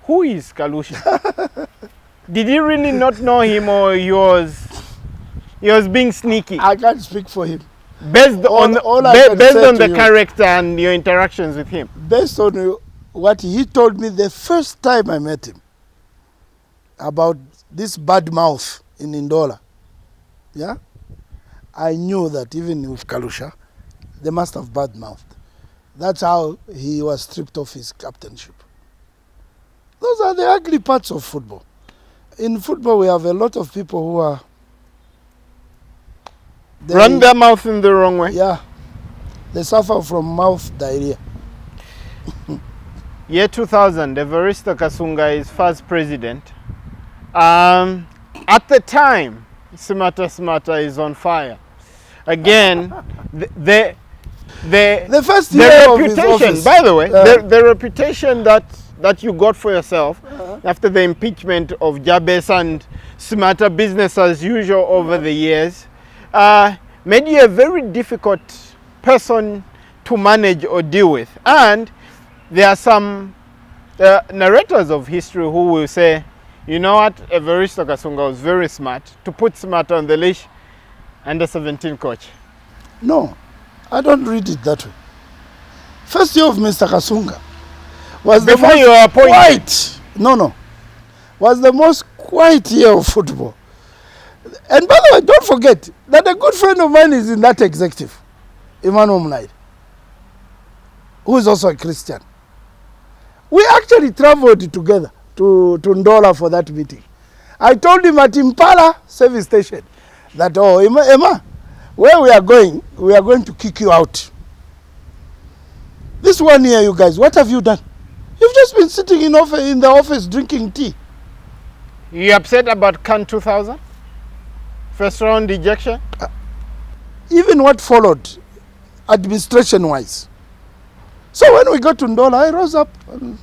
who is Kalusha? Did he really not know him, or he was being sneaky? I can't speak for him. Based on the character and your interactions with him. Based on what he told me the first time I met him about this bad mouth in Ndola, I knew that even with Kalusha, they must have bad mouthed. That's how he was stripped of his captainship. Those are the ugly parts of football. In football, we have a lot of people who are... run their mouth in the wrong way. Yeah. They suffer from mouth diarrhea. Year 2000, Evaristo Kasunga is first president. At the time, Simataa Simataa is on fire. Again, the first year of his reputation, office, by the way, the reputation that you got for yourself after the impeachment of Jabez and Simataa business as usual over the years, made you a very difficult person to manage or deal with. And there are some narrators of history who will say, you know what, Evaristo Kasunga was very smart to put Simataa on the leash, under 17 coach. No, I don't read it that way. First year of Mr. Kasunga was before the most you were appointed. Quiet. No. Was the most quiet year of football. And by the way, don't forget that a good friend of mine is in that executive, Emmanuel Mnaid, who is also a Christian. We actually traveled together to Ndola for that meeting. I told him at Impala service station that, oh, Emma, where we are going to kick you out. This 1 year, you guys, what have you done? You've just been sitting in the office drinking tea. You upset about CAN 2000? First round ejection? Even what followed, administration-wise. So when we got to Ndola, I rose up and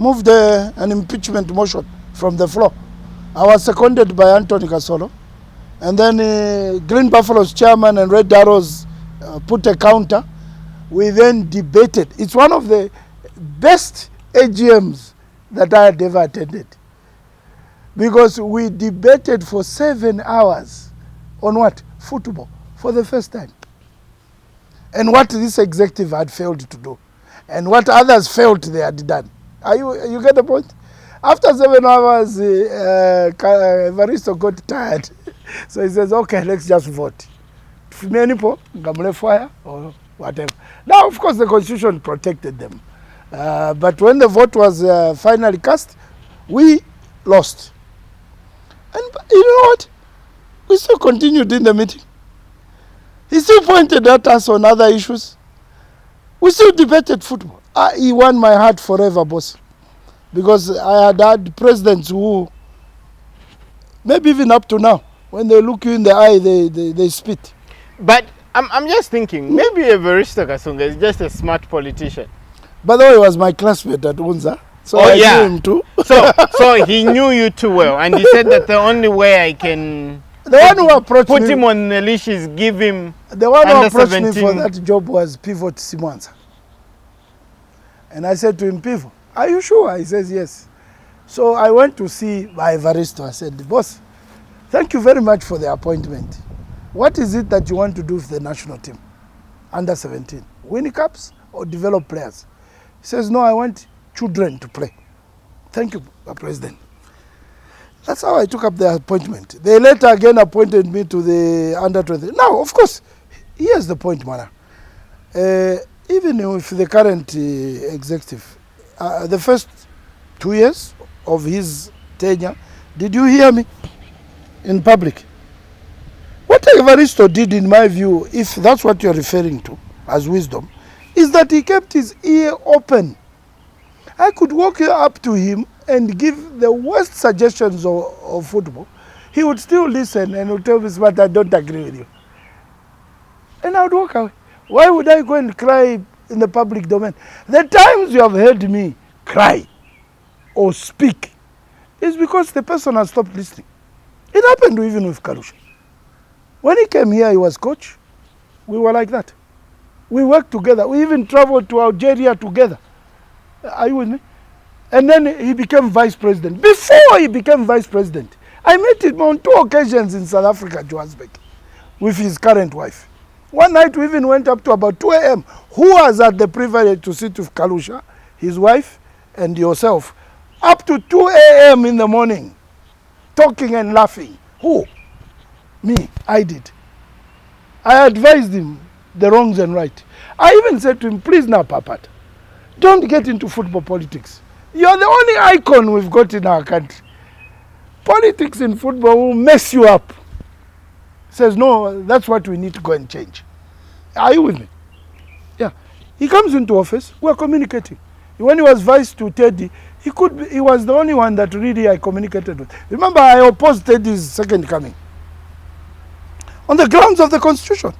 moved an impeachment motion from the floor. I was seconded by Anthony Kasolo. And then Green Buffalo's chairman and Red Arrows put a counter. We then debated. It's one of the best AGMs that I had ever attended. Because we debated for 7 hours on what? Football, for the first time. And what this executive had failed to do. And what others felt they had done. You get the point? After 7 hours, Evaristo got tired. So he says, okay, let's just vote. Fire or whatever. Now, of course, the Constitution protected them. But when the vote was finally cast, we lost. And you know what? We still continued in the meeting. He still pointed at us on other issues. We still debated football. He won my heart forever, boss. Because I had presidents who, maybe even up to now, when they look you in the eye, they spit. But I'm just thinking, maybe Evaristo Kasunga is just a smart politician. By the way, he was my classmate at Unza. So I knew him too. So he knew you too well. And he said that the only way I can put him on the leash is give him the one who approached me for that job was Pivot Simanza. And I said to him, Pivot, are you sure? He says, yes. So I went to see my Evaristo. I said, boss, thank you very much for the appointment. What is it that you want to do with the national team? Under 17. Win cups or develop players? He says, no, I want children to play. Thank you, President. That's how I took up the appointment. They later again appointed me to the under 20. Now, of course, here's the point, Mana. Even with the current executive, the first 2 years of his tenure, did you hear me in public? What Evaristo did, in my view, if that's what you're referring to as wisdom, is that he kept his ear open. I could walk up to him and give the worst suggestions of football. He would still listen and would tell me, but I don't agree with you. And I would walk away. Why would I go and cry in the public domain? The times you have heard me cry or speak is because the person has stopped listening. It happened even with Kalusha. When he came here, he was coach. We were like that. We worked together. We even traveled to Algeria together. Are you with me? And then he became vice president. Before he became vice president, I met him on 2 occasions in South Africa, Johannesburg, with his current wife. One night we even went up to about 2 a.m. Who was at the privilege to sit with Kalusha, his wife, and yourself, up to 2 a.m. in the morning, talking and laughing? Who? Me. I did. I advised him the wrongs and right. I even said to him, please now, Papat, don't get into football politics. You're the only icon we've got in our country. Politics in football will mess you up. He says, no, that's what we need to go and change. Are you with me? Yeah. He comes into office, we're communicating. When he was vice to Teddy, he was the only one that really I communicated with. Remember, I opposed Teddy's second coming. On the grounds of the Constitution.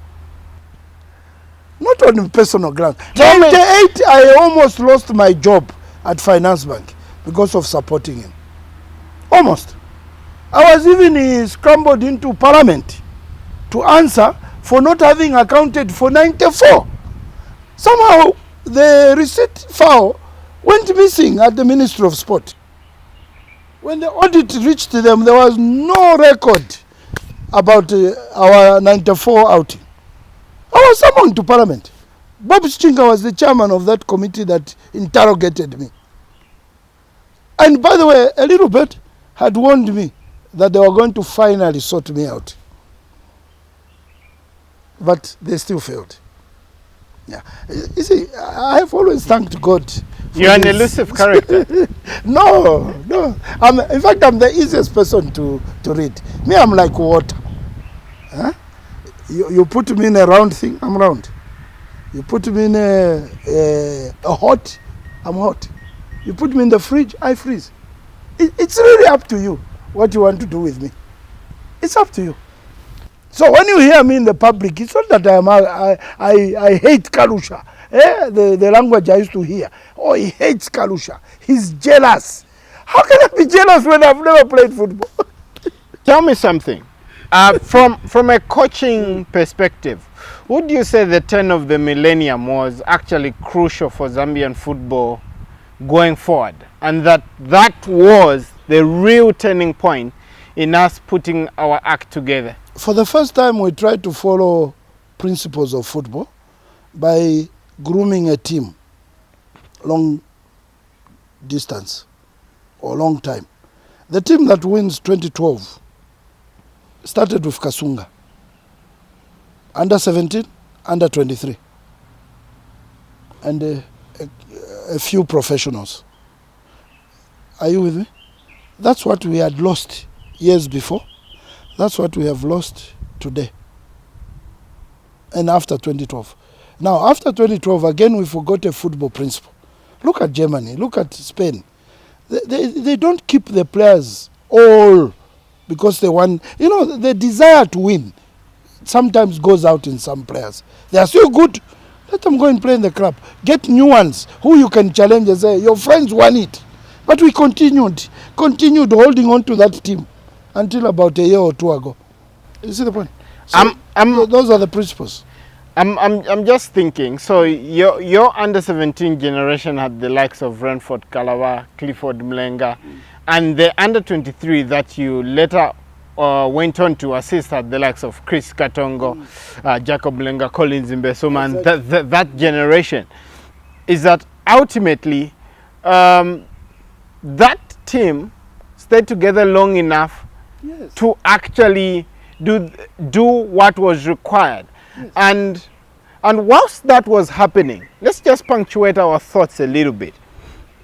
Not on personal grounds. In 98, I almost lost my job at Finance Bank because of supporting him. Almost. I was even scrambled into Parliament to answer for not having accounted for 94. Somehow, the receipt file went missing at the Ministry of Sport. When the audit reached them, there was no record about our 94 outing. I was summoned to Parliament. Bob Schinga was the chairman of that committee that interrogated me. And by the way, a little bit had warned me that they were going to finally sort me out. But they still failed. Yeah. You see, I have always thanked God. You're an elusive character. No. In fact, I'm the easiest person to read. Me, I'm like water. Huh? You put me in a round thing, I'm round. You put me in a hot, I'm hot. You put me in the fridge, I freeze. It's really up to you what you want to do with me. It's up to you. So when you hear me in the public, it's not that I hate Kalusha. The language I used to hear. Oh, he hates Kalusha. He's jealous. How can I be jealous when I've never played football? Tell me something. From a coaching perspective, would you say the turn of the millennium was actually crucial for Zambian football going forward, and that was the real turning point in us putting our act together? For the first time, we tried to follow principles of football by grooming a team long distance or long time. The team that wins 2012 started with Kasunga, under 17, under 23, and a few professionals. Are you with me? That's what we had lost years before. That's what we have lost today. And after 2012. Now, after 2012, again, we forgot a football principle. Look at Germany, look at Spain. They don't keep the players all because they want, the desire to win sometimes goes out in some players. They are still good. Let them go and play in the club. Get new ones who you can challenge and say, your friends won it. But we continued holding on to that team until about a year or two ago. You see the point? So those are the principles. I'm just thinking, so your under 17 generation had the likes of Renford Kalawa, Clifford Mlenga, and the under 23 that you later went on to assist at the likes of Chris Katongo, Jacob Mlenga, Collins Mbesoma, and that generation. Is that ultimately that team stayed together long enough to actually do what was required? Yes. And whilst that was happening, let's just punctuate our thoughts a little bit.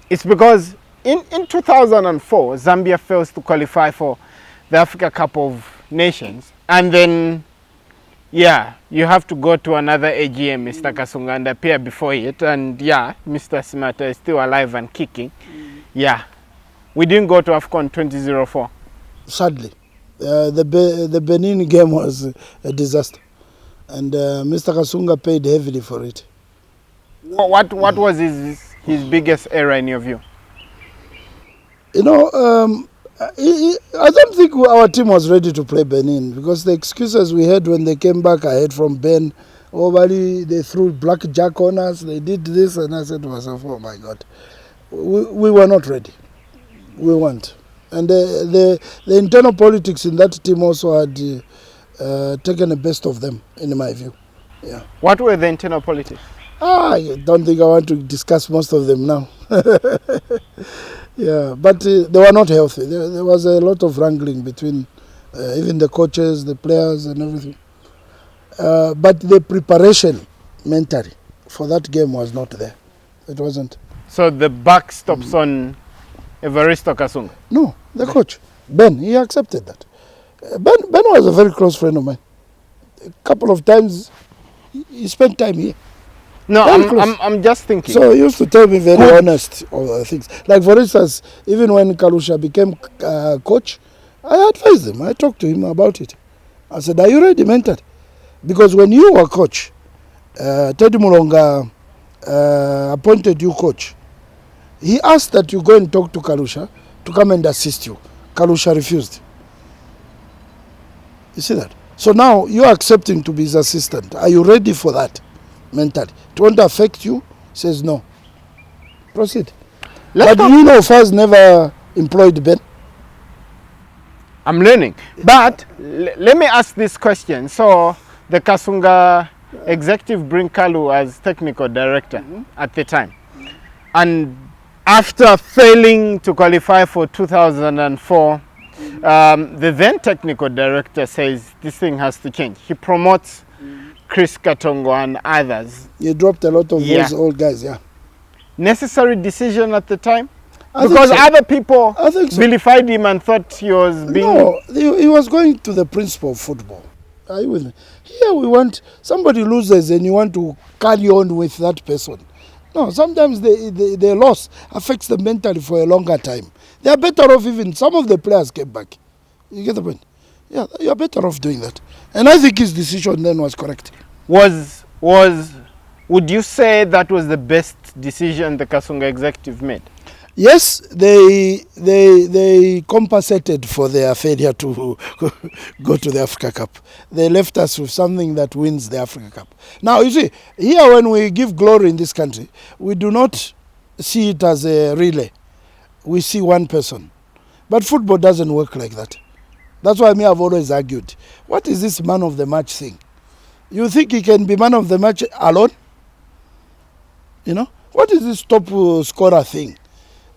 It's because in 2004, Zambia fails to qualify for the Africa Cup of Nations, and then you have to go to another AGM, Mr. Kasunga, and appear before it, and Mr. Simataa is still alive and kicking. We didn't go to AFCON 2004. Sadly, the Benin game was a disaster, and Mr. Kasunga paid heavily for it. What was his biggest error in your view? I don't think our team was ready to play Benin, because the excuses we had when they came back ahead from Ben, they threw blackjack on us, they did this, and I said to myself, oh my God, we were not ready. We weren't. And the internal politics in that team also had taken the best of them, in my view. Yeah. What were the internal politics? I don't think I want to discuss most of them now. But they were not healthy. There was a lot of wrangling between even the coaches, the players, and everything. But the preparation mentally for that game was not there. It wasn't. So the buck stops on Evaristo Kasunga? No, the coach, Ben, he accepted that. Ben was a very close friend of mine. A couple of times he spent time here. No, I'm just thinking. So he used to tell me very honest things. Like, for instance, even when Kalusha became coach, I advised him. I talked to him about it. I said, are you ready mentally? Because when you were coach, Teddy Mulonga appointed you coach. He asked that you go and talk to Kalusha to come and assist you. Kalusha refused. You see that? So now you're accepting to be his assistant. Are you ready for that mentally? It won't affect you? He says no. Proceed. But Faz never employed Ben. I'm learning. But let me ask this question. So the Kasunga executive bring Kalu as technical director at the time. And after failing to qualify for 2004, the then technical director says this thing has to change. He promotes Chris Katongo and others. You dropped a lot of those old guys, Necessary decision at the time? Because other people vilified him and thought he was being... No, he was going to the principle of football. Are you with me? Here we want, somebody loses and you want to carry on with that person. No, sometimes the loss affects them mentally for a longer time. They are better off even, some of the players came back. You get the point? Yeah, you are better off doing that. And I think his decision then was correct. Was Would you say that was the best decision the Kasunga executive made? Yes, they compensated for their failure to go to the Africa Cup. They left us with something that wins the Africa Cup. Now, you see, here when we give glory in this country, we do not see it as a relay. We see one person. But football doesn't work like that. That's why I've always argued. What is this man of the match thing? You think he can be man of the match alone? You know? What is this top scorer thing?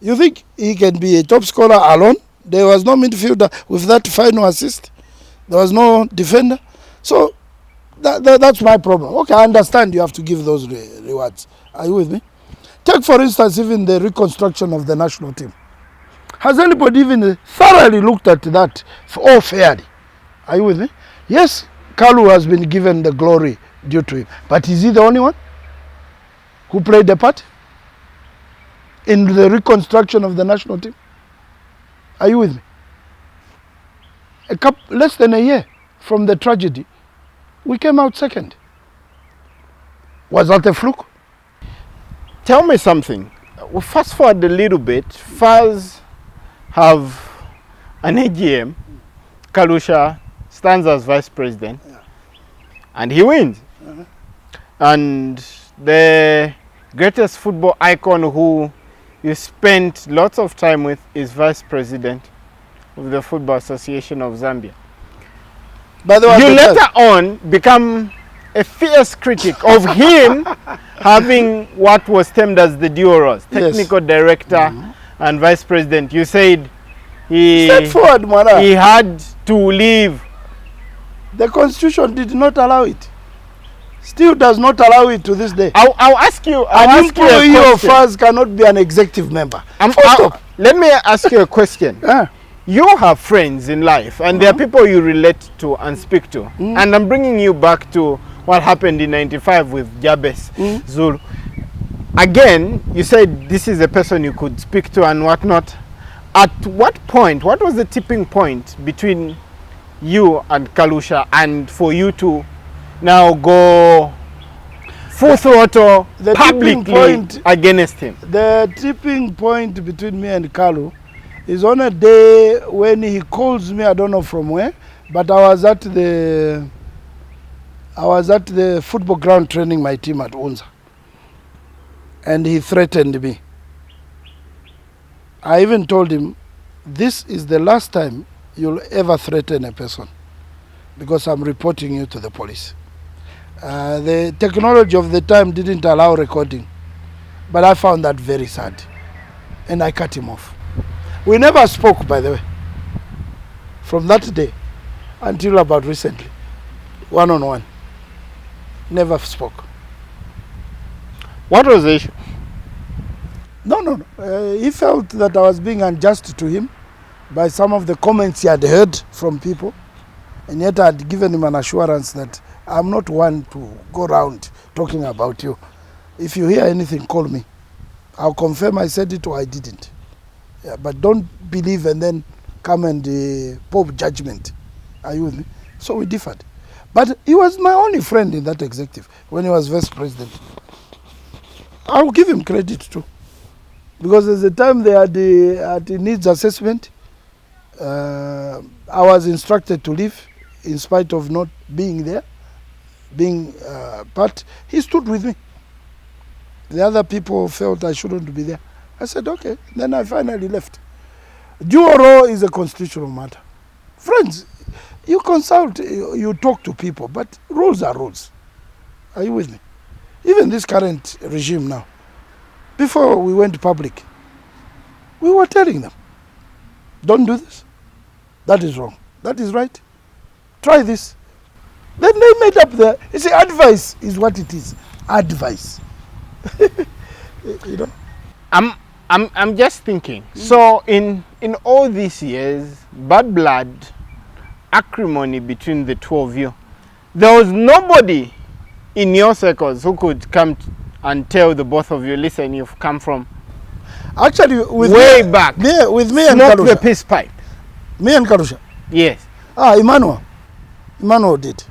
You think he can be a top scorer alone? There was no midfielder with that final assist. There was no defender. So that's my problem. Okay, I understand you have to give those rewards. Are you with me? Take, for instance, even the reconstruction of the national team. Has anybody even thoroughly looked at that all fairly? Are you with me? Yes, Kalu has been given the glory due to him. But is he the only one who played the part in the reconstruction of the national team? Are you with me? Less than a year from the tragedy, we came out second. Was that a fluke? Tell me something. We'll fast forward a little bit. FAS have an AGM. Kalusha stands as vice president, and he wins. And the greatest football icon who you spent lots of time with is vice president of the Football Association of Zambia. By the way, you later on become a fierce critic of him having what was termed as the dual roles, technical director and vice president. You said he had to leave. The constitution did not allow it. Still does not allow it to this day. I'll ask you. An employee of FAS cannot be an executive member. Let me ask you a question. You have friends in life, and there are people you relate to and speak to. And I'm bringing you back to what happened in '95 with Jabez Zulu. Again, you said this is a person you could speak to and whatnot. At what point, what was the tipping point between you and Kalusha and for you to now go full throttle publicly against him? The tipping point between me and Kalu is on a day when he calls me, I don't know from where, but I was at the football ground training my team at Unza. And he threatened me. I even told him, this is the last time you'll ever threaten a person, because I'm reporting you to the police. The technology of the time didn't allow recording, but I found that very sad, and I cut him off. We never spoke, by the way, from that day until about recently, one-on-one. Never spoke. What was the issue? No. He felt that I was being unjust to him by some of the comments he had heard from people, and yet I had given him an assurance that I'm not one to go around talking about you. If you hear anything, call me. I'll confirm I said it or I didn't. Yeah, but don't believe and then come and pop judgment. Are you with me? So we differed. But he was my only friend in that executive when he was vice president. I'll give him credit too. Because at the time they had the needs assessment, I was instructed to leave in spite of not being there, but he stood with me. The other people felt I shouldn't be there. I said, okay. Then I finally left. Dual role is a constitutional matter. Friends, you consult, you talk to people, but rules are rules. Are you with me? Even this current regime now, before we went public, we were telling them, don't do this. That is wrong. That is right. Try this. Then they made up you see, advice is what it is. Advice. You know? I'm just thinking. So in all these years, bad blood, acrimony between the two of you, there was nobody in your circles who could come and tell the both of you, listen, you've come from actually with way back. With me and Smoke Kalusha. the peace pipe. Me and Kalusha. Yes. Emmanuel did.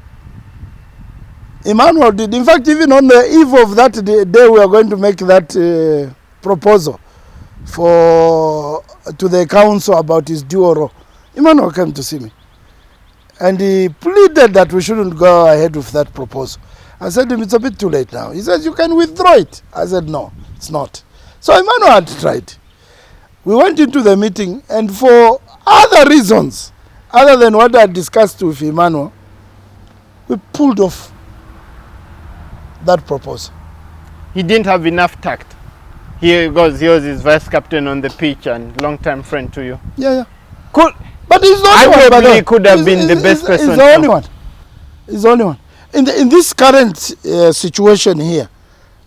Emmanuel did. In fact, even on the eve of that day, we are going to make that proposal to the council about his duo. Emmanuel came to see me. And he pleaded that we shouldn't go ahead with that proposal. I said to him, it's a bit too late now. He says, you can withdraw it. I said, no, it's not. So Emmanuel had tried. We went into the meeting, and for other reasons, other than what I discussed with Emmanuel, we pulled off that proposal. He didn't have enough tact. Here goes, he was his vice captain on the pitch and long-time friend to you. Yeah. Cool. But he's the only one. Arguably could have been the best person. He's the only one. He's the only one. In this current situation here,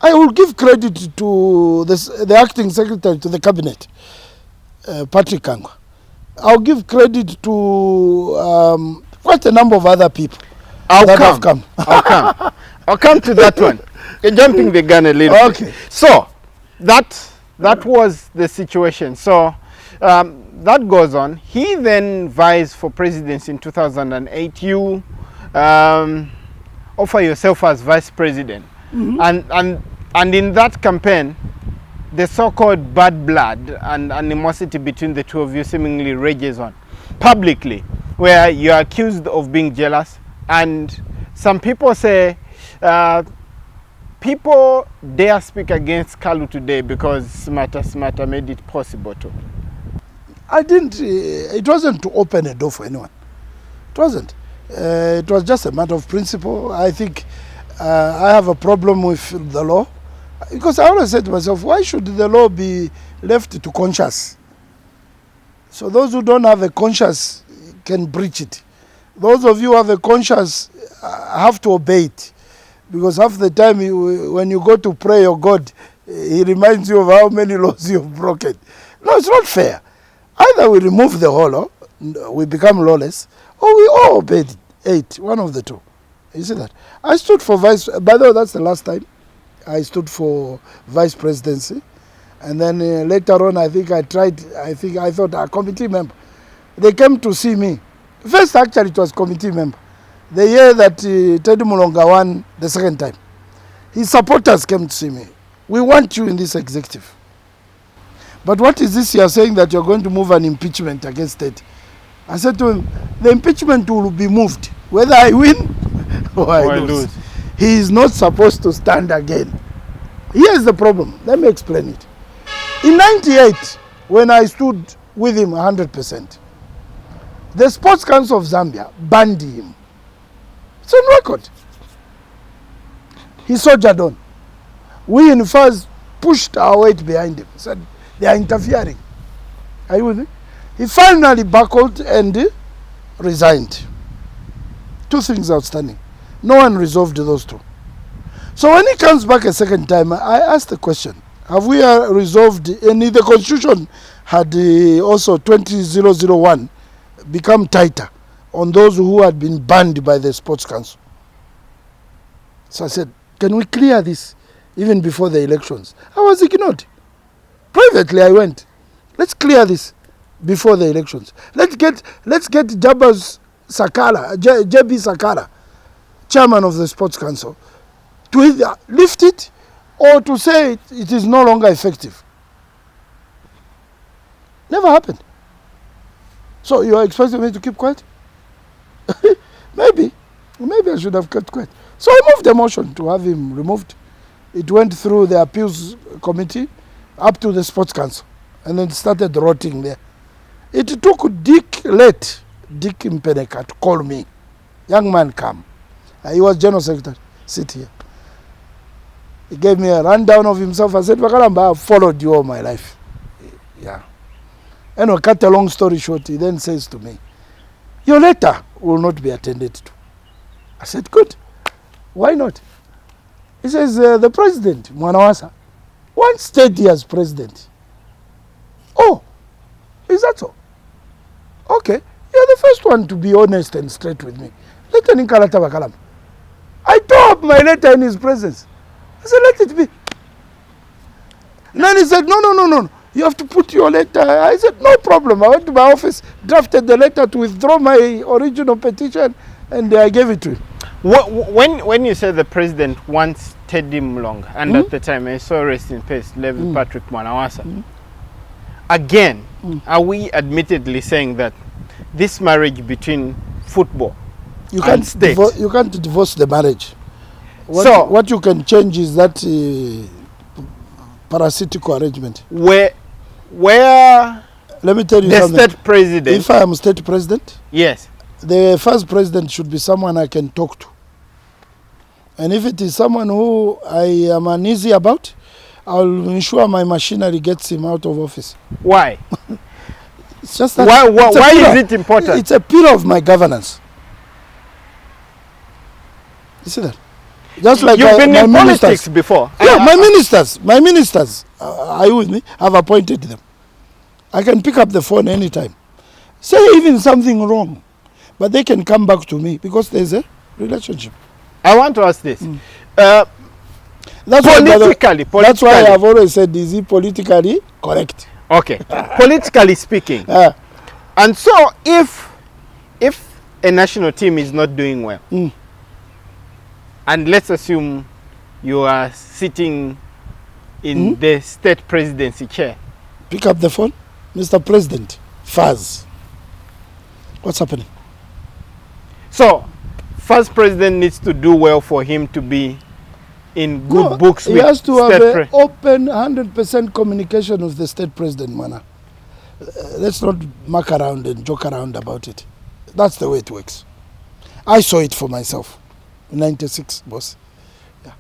I will give credit to the acting secretary to the cabinet, Patrick Kangwa. I'll give credit to quite a number of other people. I'll come to that one. You're jumping the gun a little bit. So that was the situation. So that goes on. He then vies for presidency in 2008. You offer yourself as vice president. Mm-hmm. And in that campaign, the so-called bad blood and animosity between the two of you seemingly rages on publicly, where you are accused of being jealous. And some people say people dare speak against Kalu today because Simataa Simataa made it possible to. I didn't, it wasn't to open a door for anyone. It wasn't. It was just a matter of principle. I think I have a problem with the law. Because I always said to myself, why should the law be left to conscience? So those who don't have a conscience can breach it. Those of you who have a conscience have to obey it. Because half the time when you go to pray your God, he reminds you of how many laws you have broken. No, it's not fair. Either we remove the whole law, we become lawless, or we all obey it, one of the two. You see that? I stood for vice, by the way, that's the last time I stood for vice presidency. And then later on, I thought a committee member. They came to see me. First, actually, it was committee member. The year that Teddy Mulonga won the second time. His supporters came to see me. We want you in this executive. But what is this you are saying that you're going to move an impeachment against Teddy? I said to him, the impeachment will be moved, whether I win or I lose. He is not supposed to stand again. Here's the problem. Let me explain it. In 98, when I stood with him 100%, the Sports Council of Zambia banned him. It's on record. He soldiered on. We in FAS pushed our weight behind him. Said, they are interfering. Are you with me? He finally buckled and resigned. Two things outstanding. No one resolved those two. So when he comes back a second time, I asked the question, have we resolved any? The constitution had also 20001 become tighter on those who had been banned by the Sports Council. So I said, can we clear this even before the elections? I was ignored. Privately I went, let's clear this before the elections. Let's get JB Sakala, chairman of the Sports Council, to either lift it or to say it is no longer effective. Never happened. So you are expecting me to keep quiet? Maybe I should have kept quiet. So I moved the motion to have him removed. It went through the appeals committee up to the Sports Council, and then started rotting there. It took Dick Mpeneka to call me. Young man, come. He was general secretary. Sit here. He gave me a rundown of himself. I said, Bakalamba, I've followed you all my life. Yeah. And to cut a long story short, he then says to me, your letter will not be attended to. I said, good. Why not? He says, the president, Mwanawasa, once stayed here as president. Oh, is that so? Okay, you're the first one to be honest and straight with me. I tore up my letter in his presence. I said, let it be. And then he said, no. You have to put your letter. I said, no problem. I went to my office, drafted the letter to withdraw my original petition, and I gave it to him. When you say the president wants Teddy Mlonga, and at the time I saw rest in peace, Levi Patrick Mwanawasa, again, are we admittedly saying that this marriage between football and state, you can't divorce the marriage. What you can change is that parasitical arrangement. Where let me tell you the something. state president, if I am state president, yes, the first president should be someone I can talk to. And if it is someone who I am uneasy about, I'll ensure my machinery gets him out of office. Why? It's just that. Why is it important? It's a pillar of my governance. You see that? Just like you've been in politics ministers before. Yeah, my ministers, are you with me? I've appointed them. I can pick up the phone anytime. Say even something wrong, but they can come back to me because there's a relationship. I want to ask this. That's Politically, that's why I've always said, is he politically correct? Okay. Politically speaking. And so if a national team is not doing well, and let's assume you are sitting in the state presidency chair. Pick up the phone. Mr. President, Faz. What's happening? So, first president needs to do well for him to be in good books with he has to have state an open 100% communication with the state president, Mana. Let's not muck around and joke around about it. That's the way it works. I saw it for myself. 96, boss. Yeah.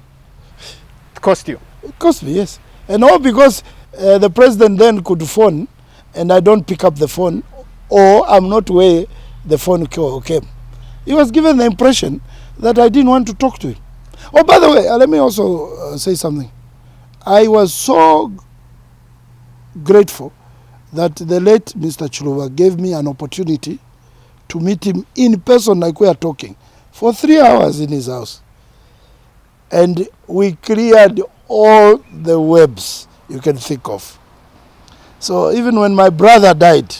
It cost you? It cost me, yes. And all because the president then could phone and I don't pick up the phone, or I'm not where the phone came. He was given the impression that I didn't want to talk to him. Oh, by the way, let me also say something. I was so grateful that the late Mr. Chiluba gave me an opportunity to meet him in person like we are talking for 3 hours in his house. And we cleared all the webs you can think of. So even when my brother died,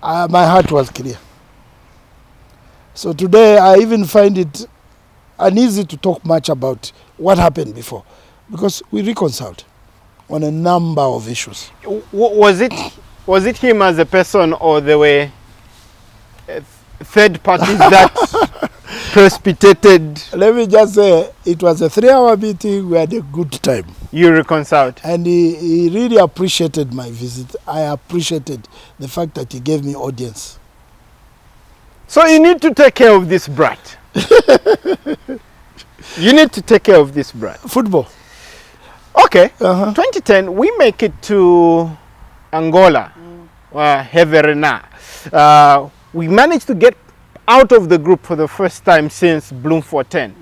my heart was clear. So today I even find it uneasy to talk much about what happened before, because we reconciled on a number of issues. Was it him as a person, or there were third parties that precipitated? Let me just say, it was a 3-hour meeting. We had a good time. You reconciled? And he really appreciated my visit. I appreciated the fact that he gave me audience. So you need to take care of this brat. You need to take care of this brat. Football. Okay. 2010, we make it to Angola. Heverena. We managed to get out of the group for the first time since Bloemfontein.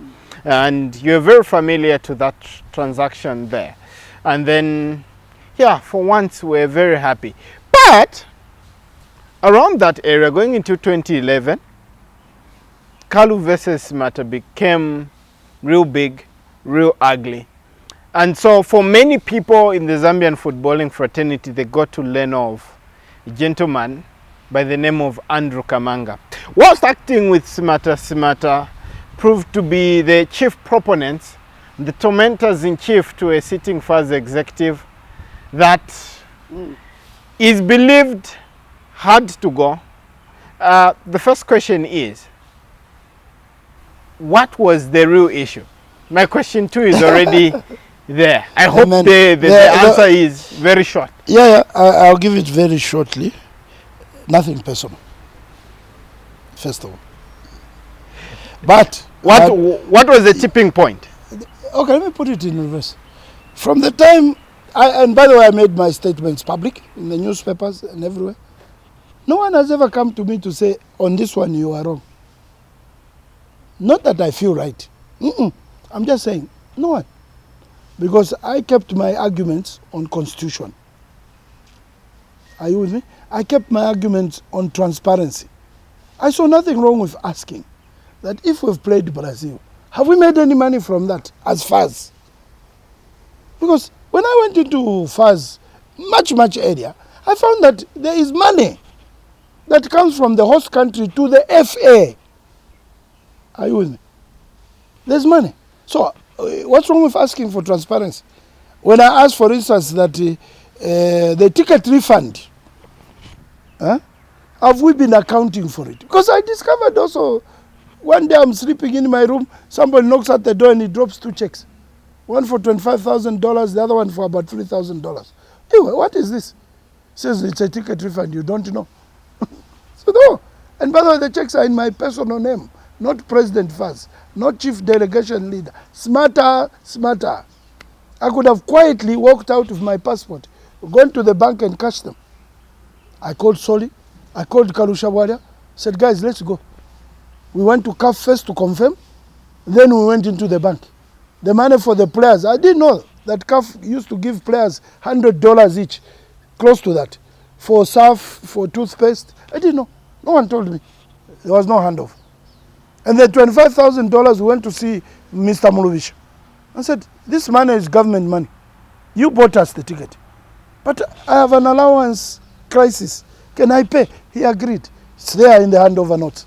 And you're very familiar to that transaction there. And then, yeah, for once we're very happy. But around that area, going into 2011, Kalu versus Simataa became real big, real ugly. And so for many people in the Zambian footballing fraternity, they got to learn of a gentleman by the name of Andrew Kamanga. Whilst acting with Simataa Simataa proved to be the chief proponents, the tormentors in chief to a sitting FAS executive that is believed had to go. The first question is, what was the real issue? My question 2 is already there. I hope the answer is very short. Yeah, I'll give it very shortly. Nothing personal, first of all. But what was the tipping point? Okay, let me put it in reverse. From the time, and by the way, I made my statements public in the newspapers and everywhere. No one has ever come to me to say, on this one you are wrong. Not that I feel right. I'm just saying, no one. Because I kept my arguments on constitution. Are you with me? I kept my arguments on transparency. I saw nothing wrong with asking that if we've played Brazil, have we made any money from that as FAS? Because when I went into FAS, much area, I found that there is money that comes from the host country to the FA. Are you with me? There's money. So what's wrong with asking for transparency? When I ask, for instance, that the ticket refund, have we been accounting for it? Because I discovered also, one day I'm sleeping in my room, somebody knocks at the door and he drops 2 checks. One for $25,000, the other one for about $3,000. Anyway, what is this? Says it's a ticket refund, you don't know. So no. And by the way, the checks are in my personal name, not President Faz, not Chief Delegation Leader. Simataa Simataa. I could have quietly walked out with my passport, gone to the bank and cashed them. I called Soli, I called Kalusha Walia, said, guys, let's go. We went to CAF first to confirm, then we went into the bank. The money for the players, I didn't know that CAF used to give players $100 each, close to that, for surf, for toothpaste. I didn't know. No one told me. There was no handoff. And the $25,000 we went to see Mr. Muluvisha. I said, this money is government money. You bought us the ticket. But I have an allowance crisis. Can I pay? He agreed. It's there in the handover notes.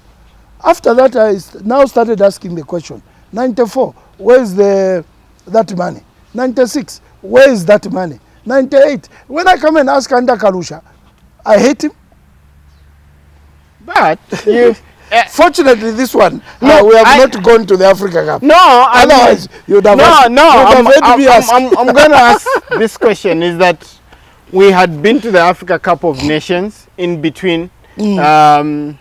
After that, I now started asking the question. 94, where is that money? 96, where is that money? 98, when I come and ask under Kalusha, I hate him. But you... Fortunately, this one, no, we have not gone to the Africa Cup. No, otherwise you'd have. I'm going to ask this question: is that we had been to the Africa Cup of Nations in between. You were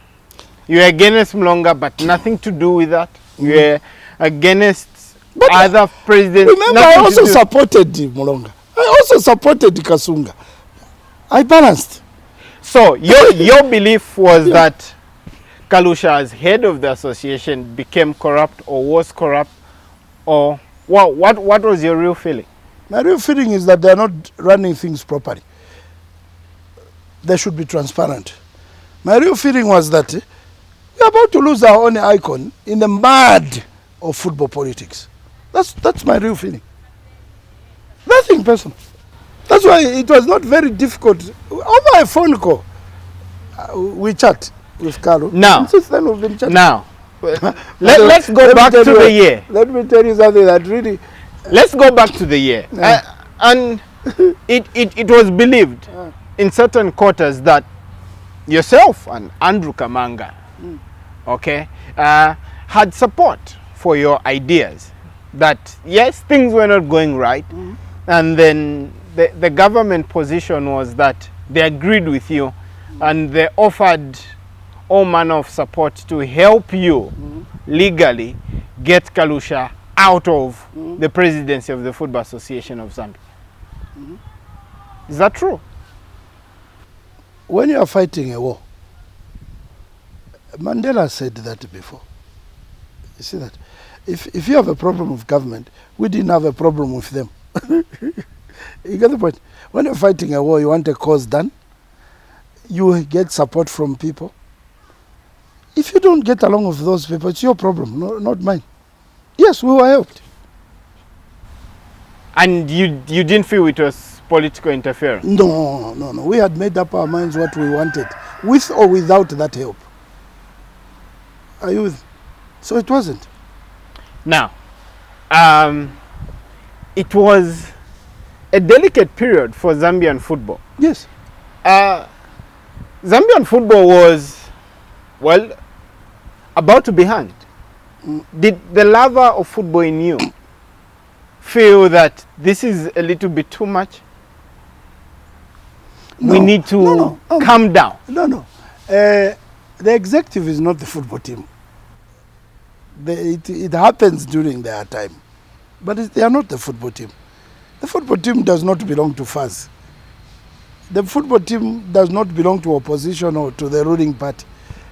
against Mlonga, but nothing to do with that. You were against other presidents. Remember, I also supported Mlonga. I also supported Kasunga. I balanced. So your belief was that Kalusha, as head of the association, became corrupt or was corrupt, or what was your real feeling? My real feeling is that they are not running things properly. They should be transparent. My real feeling was that we are about to lose our own icon in the mud of football politics. That's my real feeling. Nothing personal. That's why it was not very difficult. Over a phone call, we chat with Carlo. Now, since then we've been chatting. Now, let's go back to the year. Let me tell you something that really... Let's go back to the year. And it was believed in certain quarters that yourself and Andrew Kamanga, okay, had support for your ideas. That, yes, things were not going right. And then the government position was that they agreed with you and they offered all manner of support to help you legally get Kalusha out of the presidency of the Football Association of Zambia. Is that true? When you are fighting a war, Mandela said that before. You see that? If you have a problem with government, we didn't have a problem with them. You get the point? When you're fighting a war, you want a cause done, you get support from people. If you don't get along with those people, it's your problem, not mine. Yes, we were helped. And you didn't feel it was political interference? No. We had made up our minds what we wanted, with or without that help. Are you with? So it wasn't. Now, it was a delicate period for Zambian football. Yes. Zambian football was, well, about to be hanged. Did the lover of football in you feel that this is a little bit too much? No, we need to calm down. No. The executive is not the football team. It happens during their time. But they are not the football team. The football team does not belong to FAS. The football team does not belong to opposition or to the ruling party.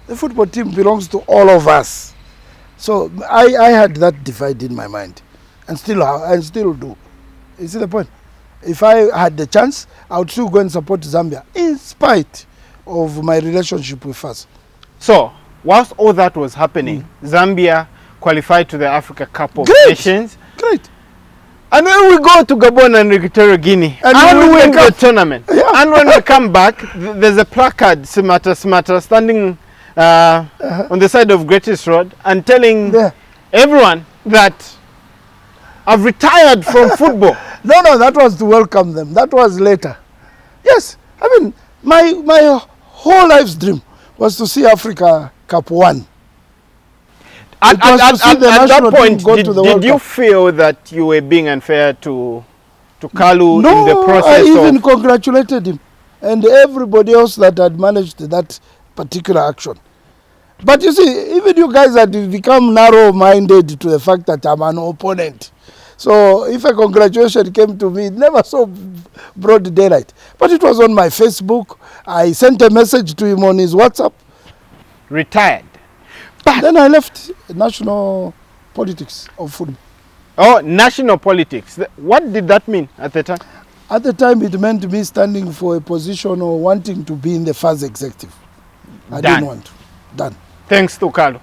The football team belongs to all of us. So I had that divide in my mind, and still do. You see the point? If I had the chance, I would still go and support Zambia, in spite of my relationship with FAS. So, whilst all that was happening, Zambia qualified to the Africa Cup of Nations. Great. And when we go to Gabon and Equatorial Guinea and we win the tournament, and when we come back, there's a placard, Simataa Simataa, standing on the side of Greatest Road and telling everyone that I've retired from football. No, that was to welcome them. That was later. Yes, I mean, my whole life's dream was to see Africa Cup won. At that point, did you feel that you were being unfair to Kalu in the process? No, I even congratulated him and everybody else that had managed that particular action. But you see, even you guys had become narrow-minded to the fact that I'm an opponent. So if a congratulation came to me, it never saw broad daylight. But it was on my Facebook. I sent a message to him on his WhatsApp. Retired. But then I left national politics of football. Oh, national politics. What did that mean at the time? At the time, it meant me standing for a position or wanting to be in the first executive. I didn't want to. Done. Thanks to Kalu.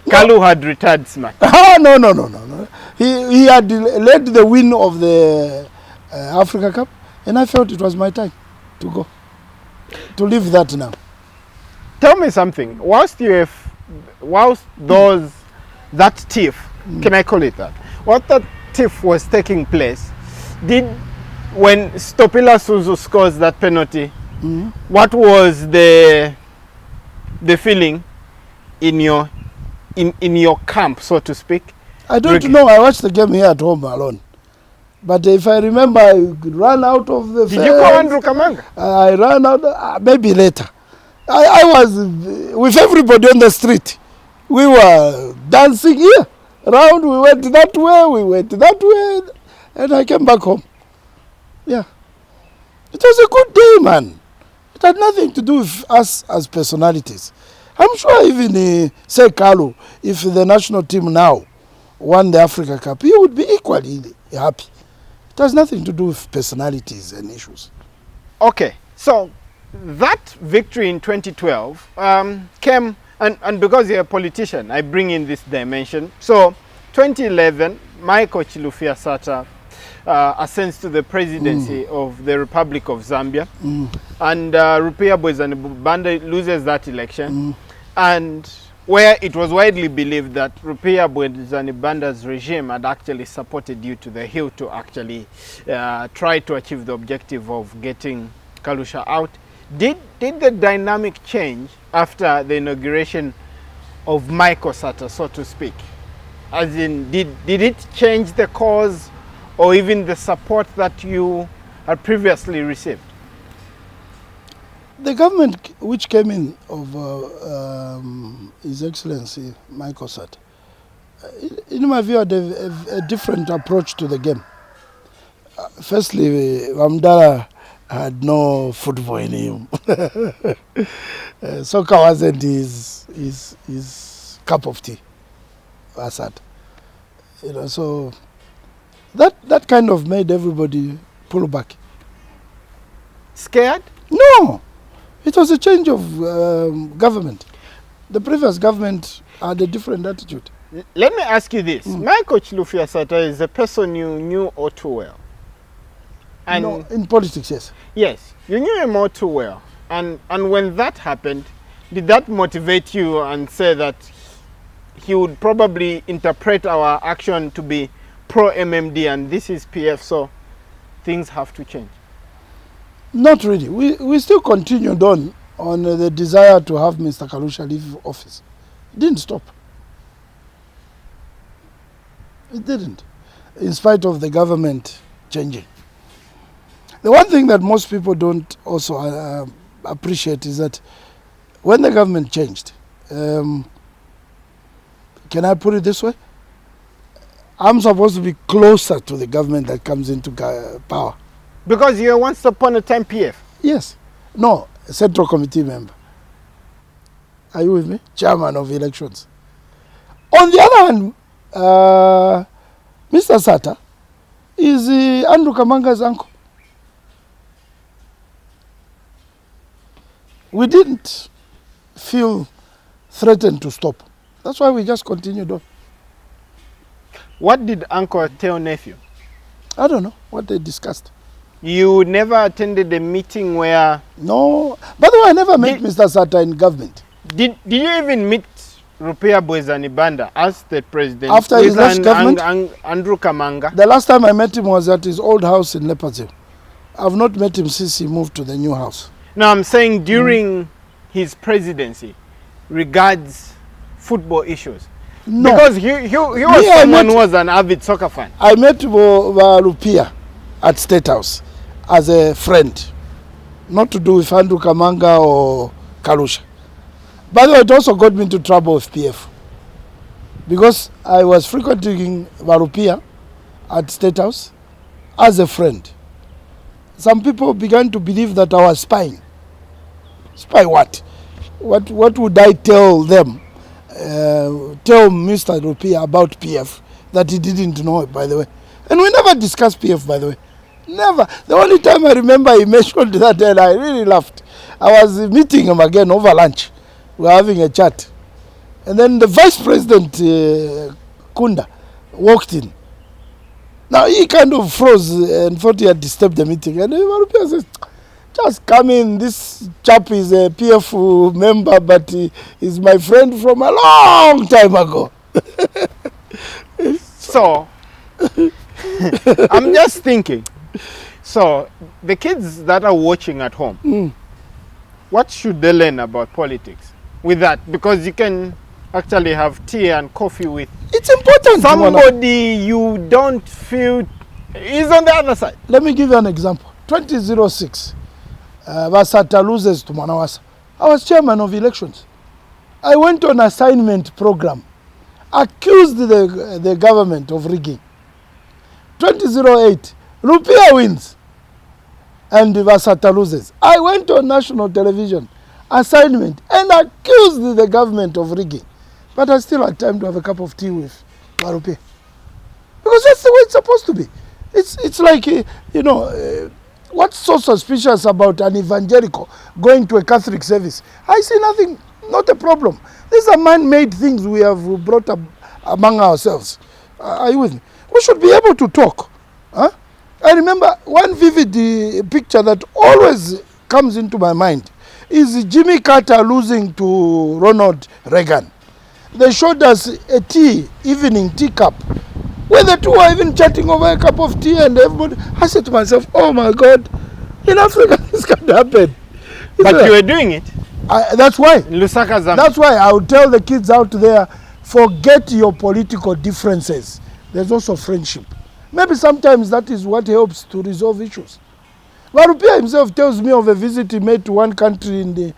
Kalu had retired smart. No. He had led the win of the Africa Cup, and I felt it was my time to go, to leave that now. Tell me something. Whilst that tiff, can I call it that? What that tiff was taking place, when Stopila Suzu scores that penalty, what was the feeling in your camp, so to speak? I don't know. I watched the game here at home alone. But if I remember, I ran out of the Did you call Andrew Kamanga? I ran out, maybe later. I was with everybody on the street. We were dancing here, around. We went that way, and I came back home. Yeah. It was a good day, man. It had nothing to do with us as personalities. I'm sure even, say, Kalu, if the national team now won the Africa Cup, he would be equally happy. It has nothing to do with personalities and issues. Okay, so that victory in 2012 came, and because you're a politician, I bring in this dimension. So 2011, Michael Chilufya Sata ascends to the presidency of the Republic of Zambia, and Rupia Bwezani-Banda loses that election, and where it was widely believed that Rupia Bwezani-Banda's regime had actually supported you to the hill to actually try to achieve the objective of getting Kalusha out. Did the dynamic change after the inauguration of Michael Sata, so to speak? As in, did it change the cause or even the support that you had previously received? The government which came in of His Excellency Michael Sata, in my view, had a different approach to the game. Firstly, Wamdala had no football in him. Soccer wasn't his cup of tea, Assad. So that kind of made everybody pull back. Scared? No. It was a change of government. The previous government had a different attitude. Let me ask you this. Michael Chilufya Sata is a person you knew all too well. And no, in politics, yes. Yes, you knew him all too well. And when that happened, did that motivate you and say that he would probably interpret our action to be pro-MMD and this is PF, so things have to change? Not really. We still continued on the desire to have Mr. Kalusha leave office. It didn't stop. It didn't, in spite of the government changing. The one thing that most people don't also appreciate is that when the government changed, can I put it this way? I'm supposed to be closer to the government that comes into power. Because you were once upon a time PF? Yes. No, a Central Committee member. Are you with me? Chairman of elections. On the other hand, Mr. Sata is Andrew Kamanga's uncle. We didn't feel threatened to stop. That's why we just continued on. What did uncle tell nephew? I don't know what they discussed. You never attended a meeting where... No. By the way, I never met Mr. Sata in government. Did you even meet Rupia Bwezanibanda as the president? After his last government? Andrew Kamanga. The last time I met him was at his old house in Leopardsville. I've not met him since he moved to the new house. No, I'm saying during his presidency regards football issues. No. Because he was someone who was an avid soccer fan. I met Rupia at State House as a friend. Not to do with Andrew Kamanga or Kalusha. By the way, it also got me into trouble with PF. Because I was frequenting Rupia at State House as a friend. Some people began to believe that I was spying. Spy what? What would I tell them? Tell Mr. Rupia about PF that he didn't know, by the way. And we never discussed PF, by the way. Never. The only time I remember he mentioned that, and I really laughed. I was meeting him again over lunch. We were having a chat. And then the vice president, Kunda, walked in. Now he kind of froze and thought he had disturbed the meeting. And Rupia says, just come in. This chap is a PF member, but he is my friend from a long time ago. So, I'm just thinking. So, the kids that are watching at home, what should they learn about politics with that? Because you can actually have tea and coffee with it's important. Somebody you don't feel is on the other side. Let me give you an example. 2006, Vasata loses to Manawasa. I was chairman of elections. I went on assignment program, accused the government of rigging. 2008, Rupia wins and Vasata loses. I went on national television, assignment, and accused the government of rigging. But I still had time to have a cup of tea with Rupia. Because that's the way it's supposed to be. It's like, what's so suspicious about an evangelical going to a Catholic service? I see nothing, not a problem. These are man-made things we have brought up among ourselves. Are you with me? We should be able to talk. Huh? I remember one vivid picture that always comes into my mind is Jimmy Carter losing to Ronald Reagan. They showed us a evening tea cup, where the two were even chatting over a cup of tea, and everybody. I said to myself, oh my God, in Africa this can happen. But you were doing it. That's why. Lusaka Zambia. That's why I would tell the kids out there, forget your political differences. There's also friendship. Maybe sometimes that is what helps to resolve issues. Rupia himself tells me of a visit he made to one country in the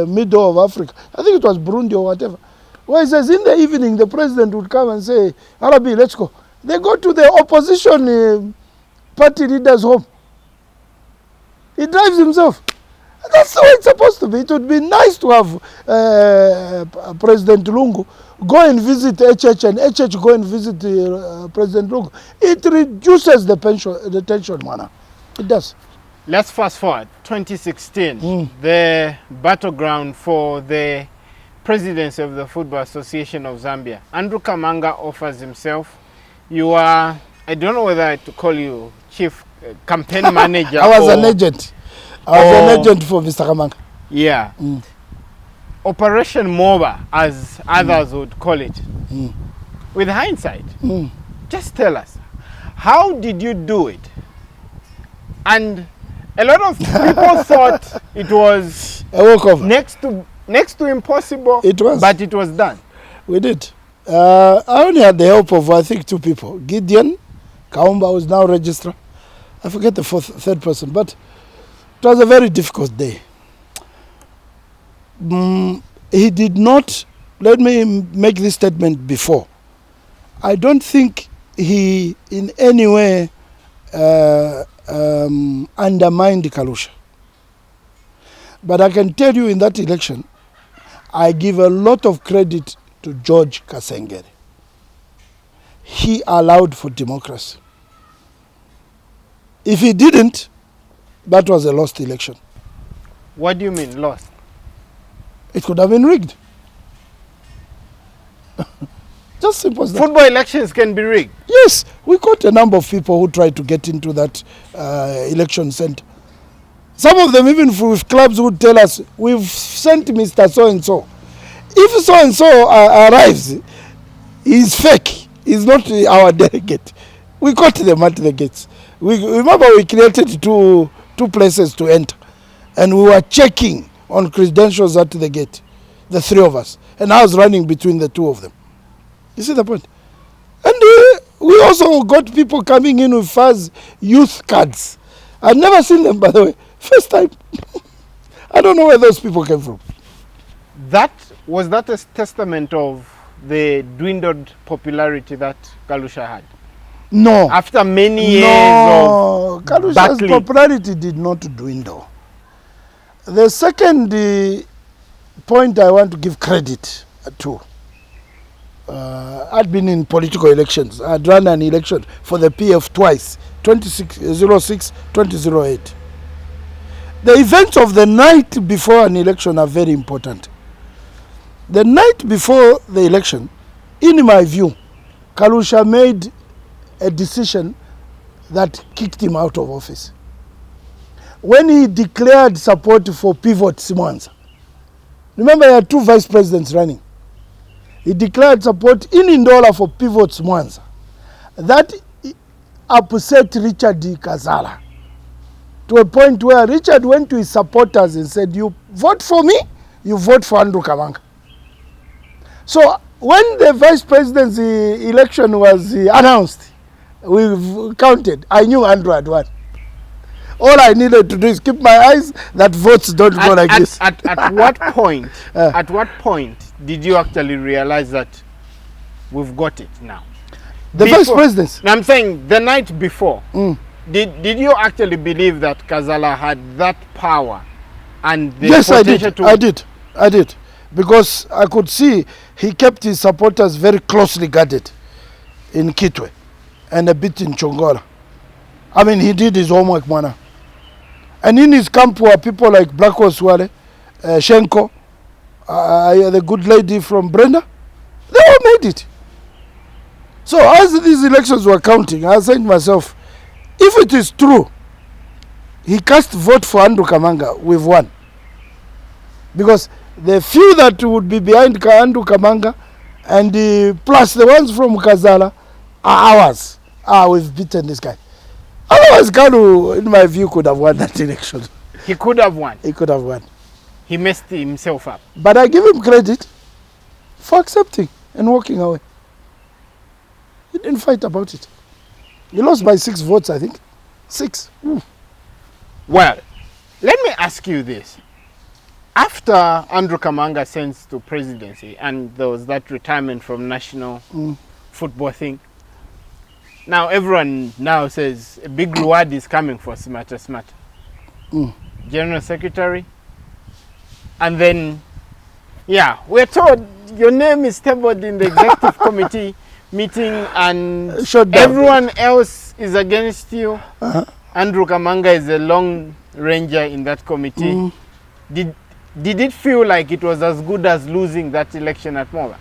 middle of Africa. I think it was Burundi or whatever. Where he says in the evening the president would come and say, Arabi, let's go. They go to the opposition party leader's home. He drives himself. That's the way it's supposed to be. It would be nice to have President Lungu go and visit HH and HH go and visit President Lungu. It reduces the tension, man. It does. Let's fast forward. 2016, the battleground for the presidency of the Football Association of Zambia. Andrew Kamanga offers himself. You are, I don't know whether to call you chief campaign manager. I was an agent. I was an agent for Mr. Kamanga. Yeah. Operation MOBA, as others would call it. With hindsight, just tell us, how did you do it? And a lot of people thought it was a walkover. Next to impossible. It was. But it was done. We did. I only had the help of, I think, two people. Gideon Kaumba, who's now registrar. I forget the third person, but it was a very difficult day. He did not, let me make this statement before. I don't think he in any way undermined Kalusha. But I can tell you in that election, I give a lot of credit to George Kasengere. He allowed for democracy. If he didn't, that was a lost election. What do you mean, lost? It could have been rigged. Just simple as that. Football elections can be rigged? Yes. We caught a number of people who tried to get into that election center. Some of them, even with clubs, would tell us, we've sent Mr. So-and-so. If so-and-so arrives, he's fake. He's not our delegate. We got them at the gates. Remember we created two places to enter. And we were checking on credentials at the gate, the three of us. And I was running between the two of them. You see the point? And we also got people coming in with fuzz youth cards. I've never seen them, by the way. First time. I don't know where those people came from. Was that a testament of the dwindled popularity that Kalusha had? No. After many years of Kalusha's battling. popularity did not dwindle. The second point I want to give credit to, I'd been in political elections. I'd run an election for the PF twice, 2006, 2008. The events of the night before an election are very important. The night before the election, in my view, Kalusha made a decision that kicked him out of office. When he declared support for Pivot Simwanza, remember there are two vice presidents running. He declared support in Ndola for Pivot Simwanza. That upset Richard Kazala to a point where Richard went to his supporters and said, you vote for me, you vote for Andrew Kamanga. So when the vice presidency election was announced, we counted, I knew Andrew had won. All I needed to do is keep my eyes that votes don't go like this. At what point? At what point did you actually realize that we've got it now? The vice presidency. I'm saying the night before. Did you actually believe that Kazala had that power and the yes, potential I did. Because I could see he kept his supporters very closely guarded in Kitwe and a bit in Chongola. I mean, he did his homework, man. And in his camp were people like Blacko Swale, Shenko, the good lady from Brenda. They all made it. So as these elections were counting, I was saying to myself, if it is true, he cast vote for Andrew Kamanga, we've won. Because the few that would be behind Andrew Kamanga and plus the ones from Kazala are ours. We've beaten this guy. Otherwise, Kanu, in my view, could have won that election. He could have won. He could have won. He messed himself up. But I give him credit for accepting and walking away. He didn't fight about it. He lost by 6 votes, I think. 6. Well, let me ask you this. After Andrew Kamanga ascends to presidency and there was that retirement from national football thing, now everyone now says a big reward is coming for Simataa Simataa. General Secretary. And then, yeah, we're told your name is tabled in the executive committee meeting and everyone else is against you. Andrew Kamanga is a long ranger in that committee. Did it feel like it was as good as losing that election at Moba?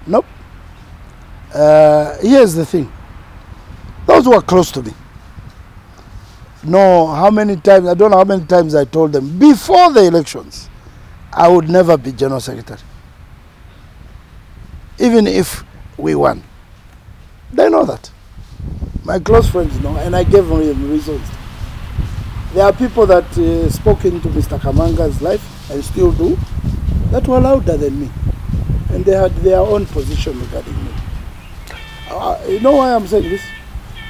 Nope. Here's the thing. Those who are close to me know how many times, I don't know how many times I told them, before the elections, I would never be General Secretary. Even if we won. They know that. My close friends know, and I gave them reasons. There are people that spoke into Mr. Kamanga's life, and still do, that were louder than me. And they had their own position regarding me. You know why I'm saying this?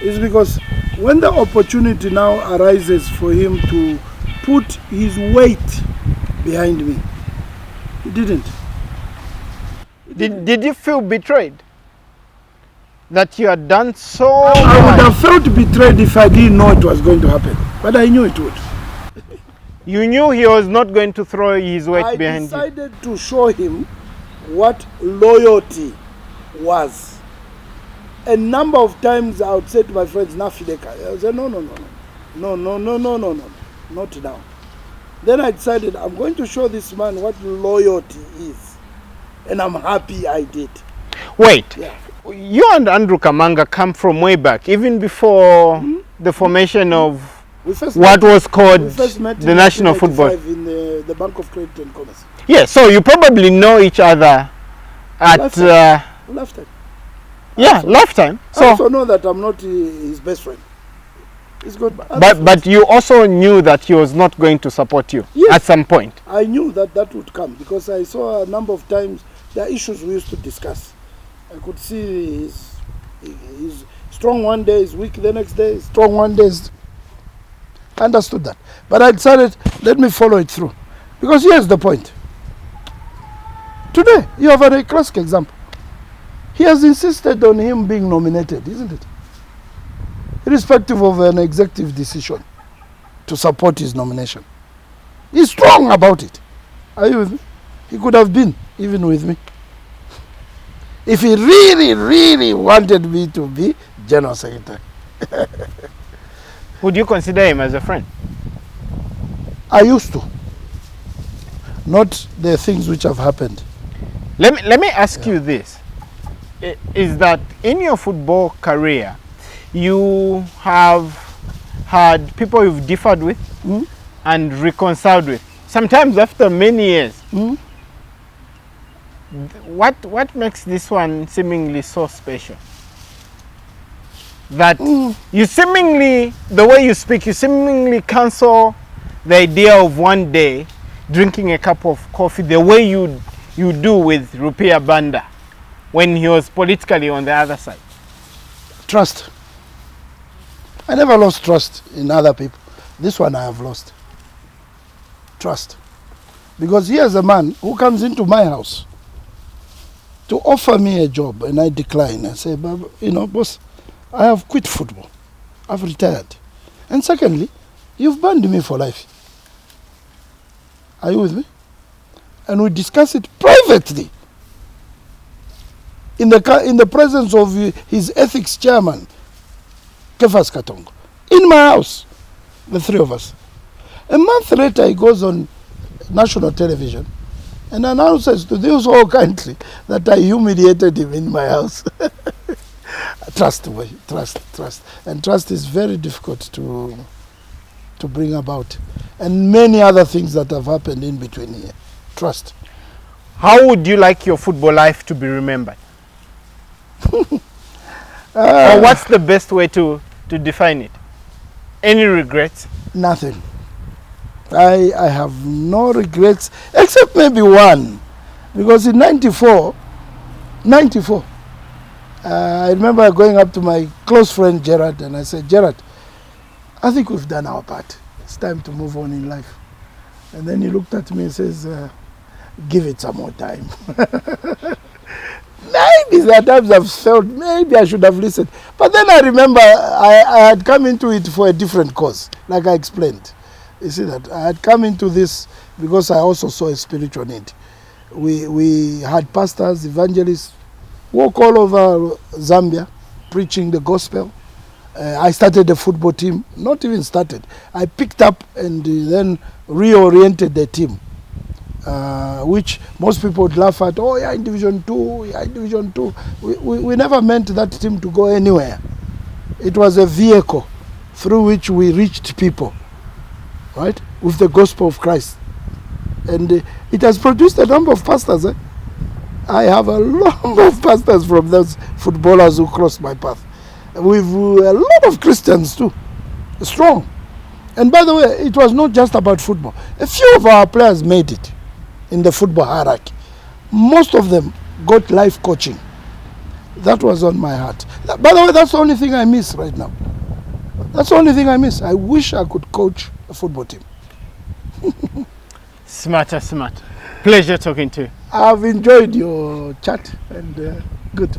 It's because when the opportunity now arises for him to put his weight behind me, he didn't. Did you feel betrayed? That you had done so I would have felt betrayed if I didn't know it was going to happen. But I knew it would. You knew he was not going to throw his weight behind you. I decided to show him what loyalty was. A number of times I would say to my friends, Nafideka, I would say, no, not now. Then I decided I'm going to show this man what loyalty is. And I'm happy I did. Wait, yeah. You and Andrew Kamanga come from way back, even before the formation of what was called we first met the in National Football. 1985 in the Bank of Credit and Commerce. Yeah, so you probably know each other at Lifetime. Yeah, lifetime. I So, also know that I'm not his best friend. He's got but you also knew that he was not going to support you Yes. at some point. I knew that that would come because I saw a number of times the issues we used to discuss. I could see he's strong one day, he's weak the next day, strong one day. I understood that. But I decided, let me follow it through. Because here's the point. Today, you have a classic example. He has insisted on him being nominated, isn't it? Irrespective of an executive decision to support his nomination. He's strong about it. Are you with me? He could have been even with me. If he really, really wanted me to be General Secretary. Would you consider him as a friend? I used to. Not the things which have happened. Let me ask you this. Is that in your football career, you have had people you've differed with and reconciled with, sometimes after many years. What makes this one seemingly so special? That you seemingly, the way you speak, you seemingly cancel the idea of one day drinking a cup of coffee the way you do with Rupiah Banda when he was politically on the other side. Trust. I never lost trust in other people. This one I have lost. Trust. Because here's a man who comes into my house to offer me a job and I decline. I say, boss, I have quit football. I've retired. And secondly, you've banned me for life. Are you with me? And we discuss it privately in the presence of his ethics chairman, Kefas Katongo, in my house, the three of us. A month later, he goes on national television and announces to those all kindly that I humiliated him in my house. Trust. And trust is very difficult to bring about. And many other things that have happened in between here. Trust. How would you like your football life to be remembered? Or what's the best way to define it? Any regrets? Nothing. I have no regrets, except maybe one. Because in 94, I remember going up to my close friend Gerard and I said, Gerard, I think we've done our part. It's time to move on in life. And then he looked at me and says, give it some more time. Maybe there are times I've felt maybe I should have listened. But then I remember I had come into it for a different cause, like I explained. You see that? I had come into this because I also saw a spiritual need. We had pastors, evangelists, walk all over Zambia, preaching the gospel. I started a football team, not even started. I picked up and then reoriented the team, which most people would laugh at. Oh, yeah, in Division 2, yeah, in Division 2. We never meant that team to go anywhere. It was a vehicle through which we reached people, right, with the gospel of Christ. And it has produced a number of pastors. I have a number of pastors from those footballers who crossed my path. With a lot of Christians too, strong. And by the way, it was not just about football. A few of our players made it in the football hierarchy. Most of them got life coaching. That was on my heart. By the way, that's the only thing I miss right now. That's the only thing I miss. I wish I could coach a football team. Simataa. Pleasure talking to you. I've enjoyed your chat and good.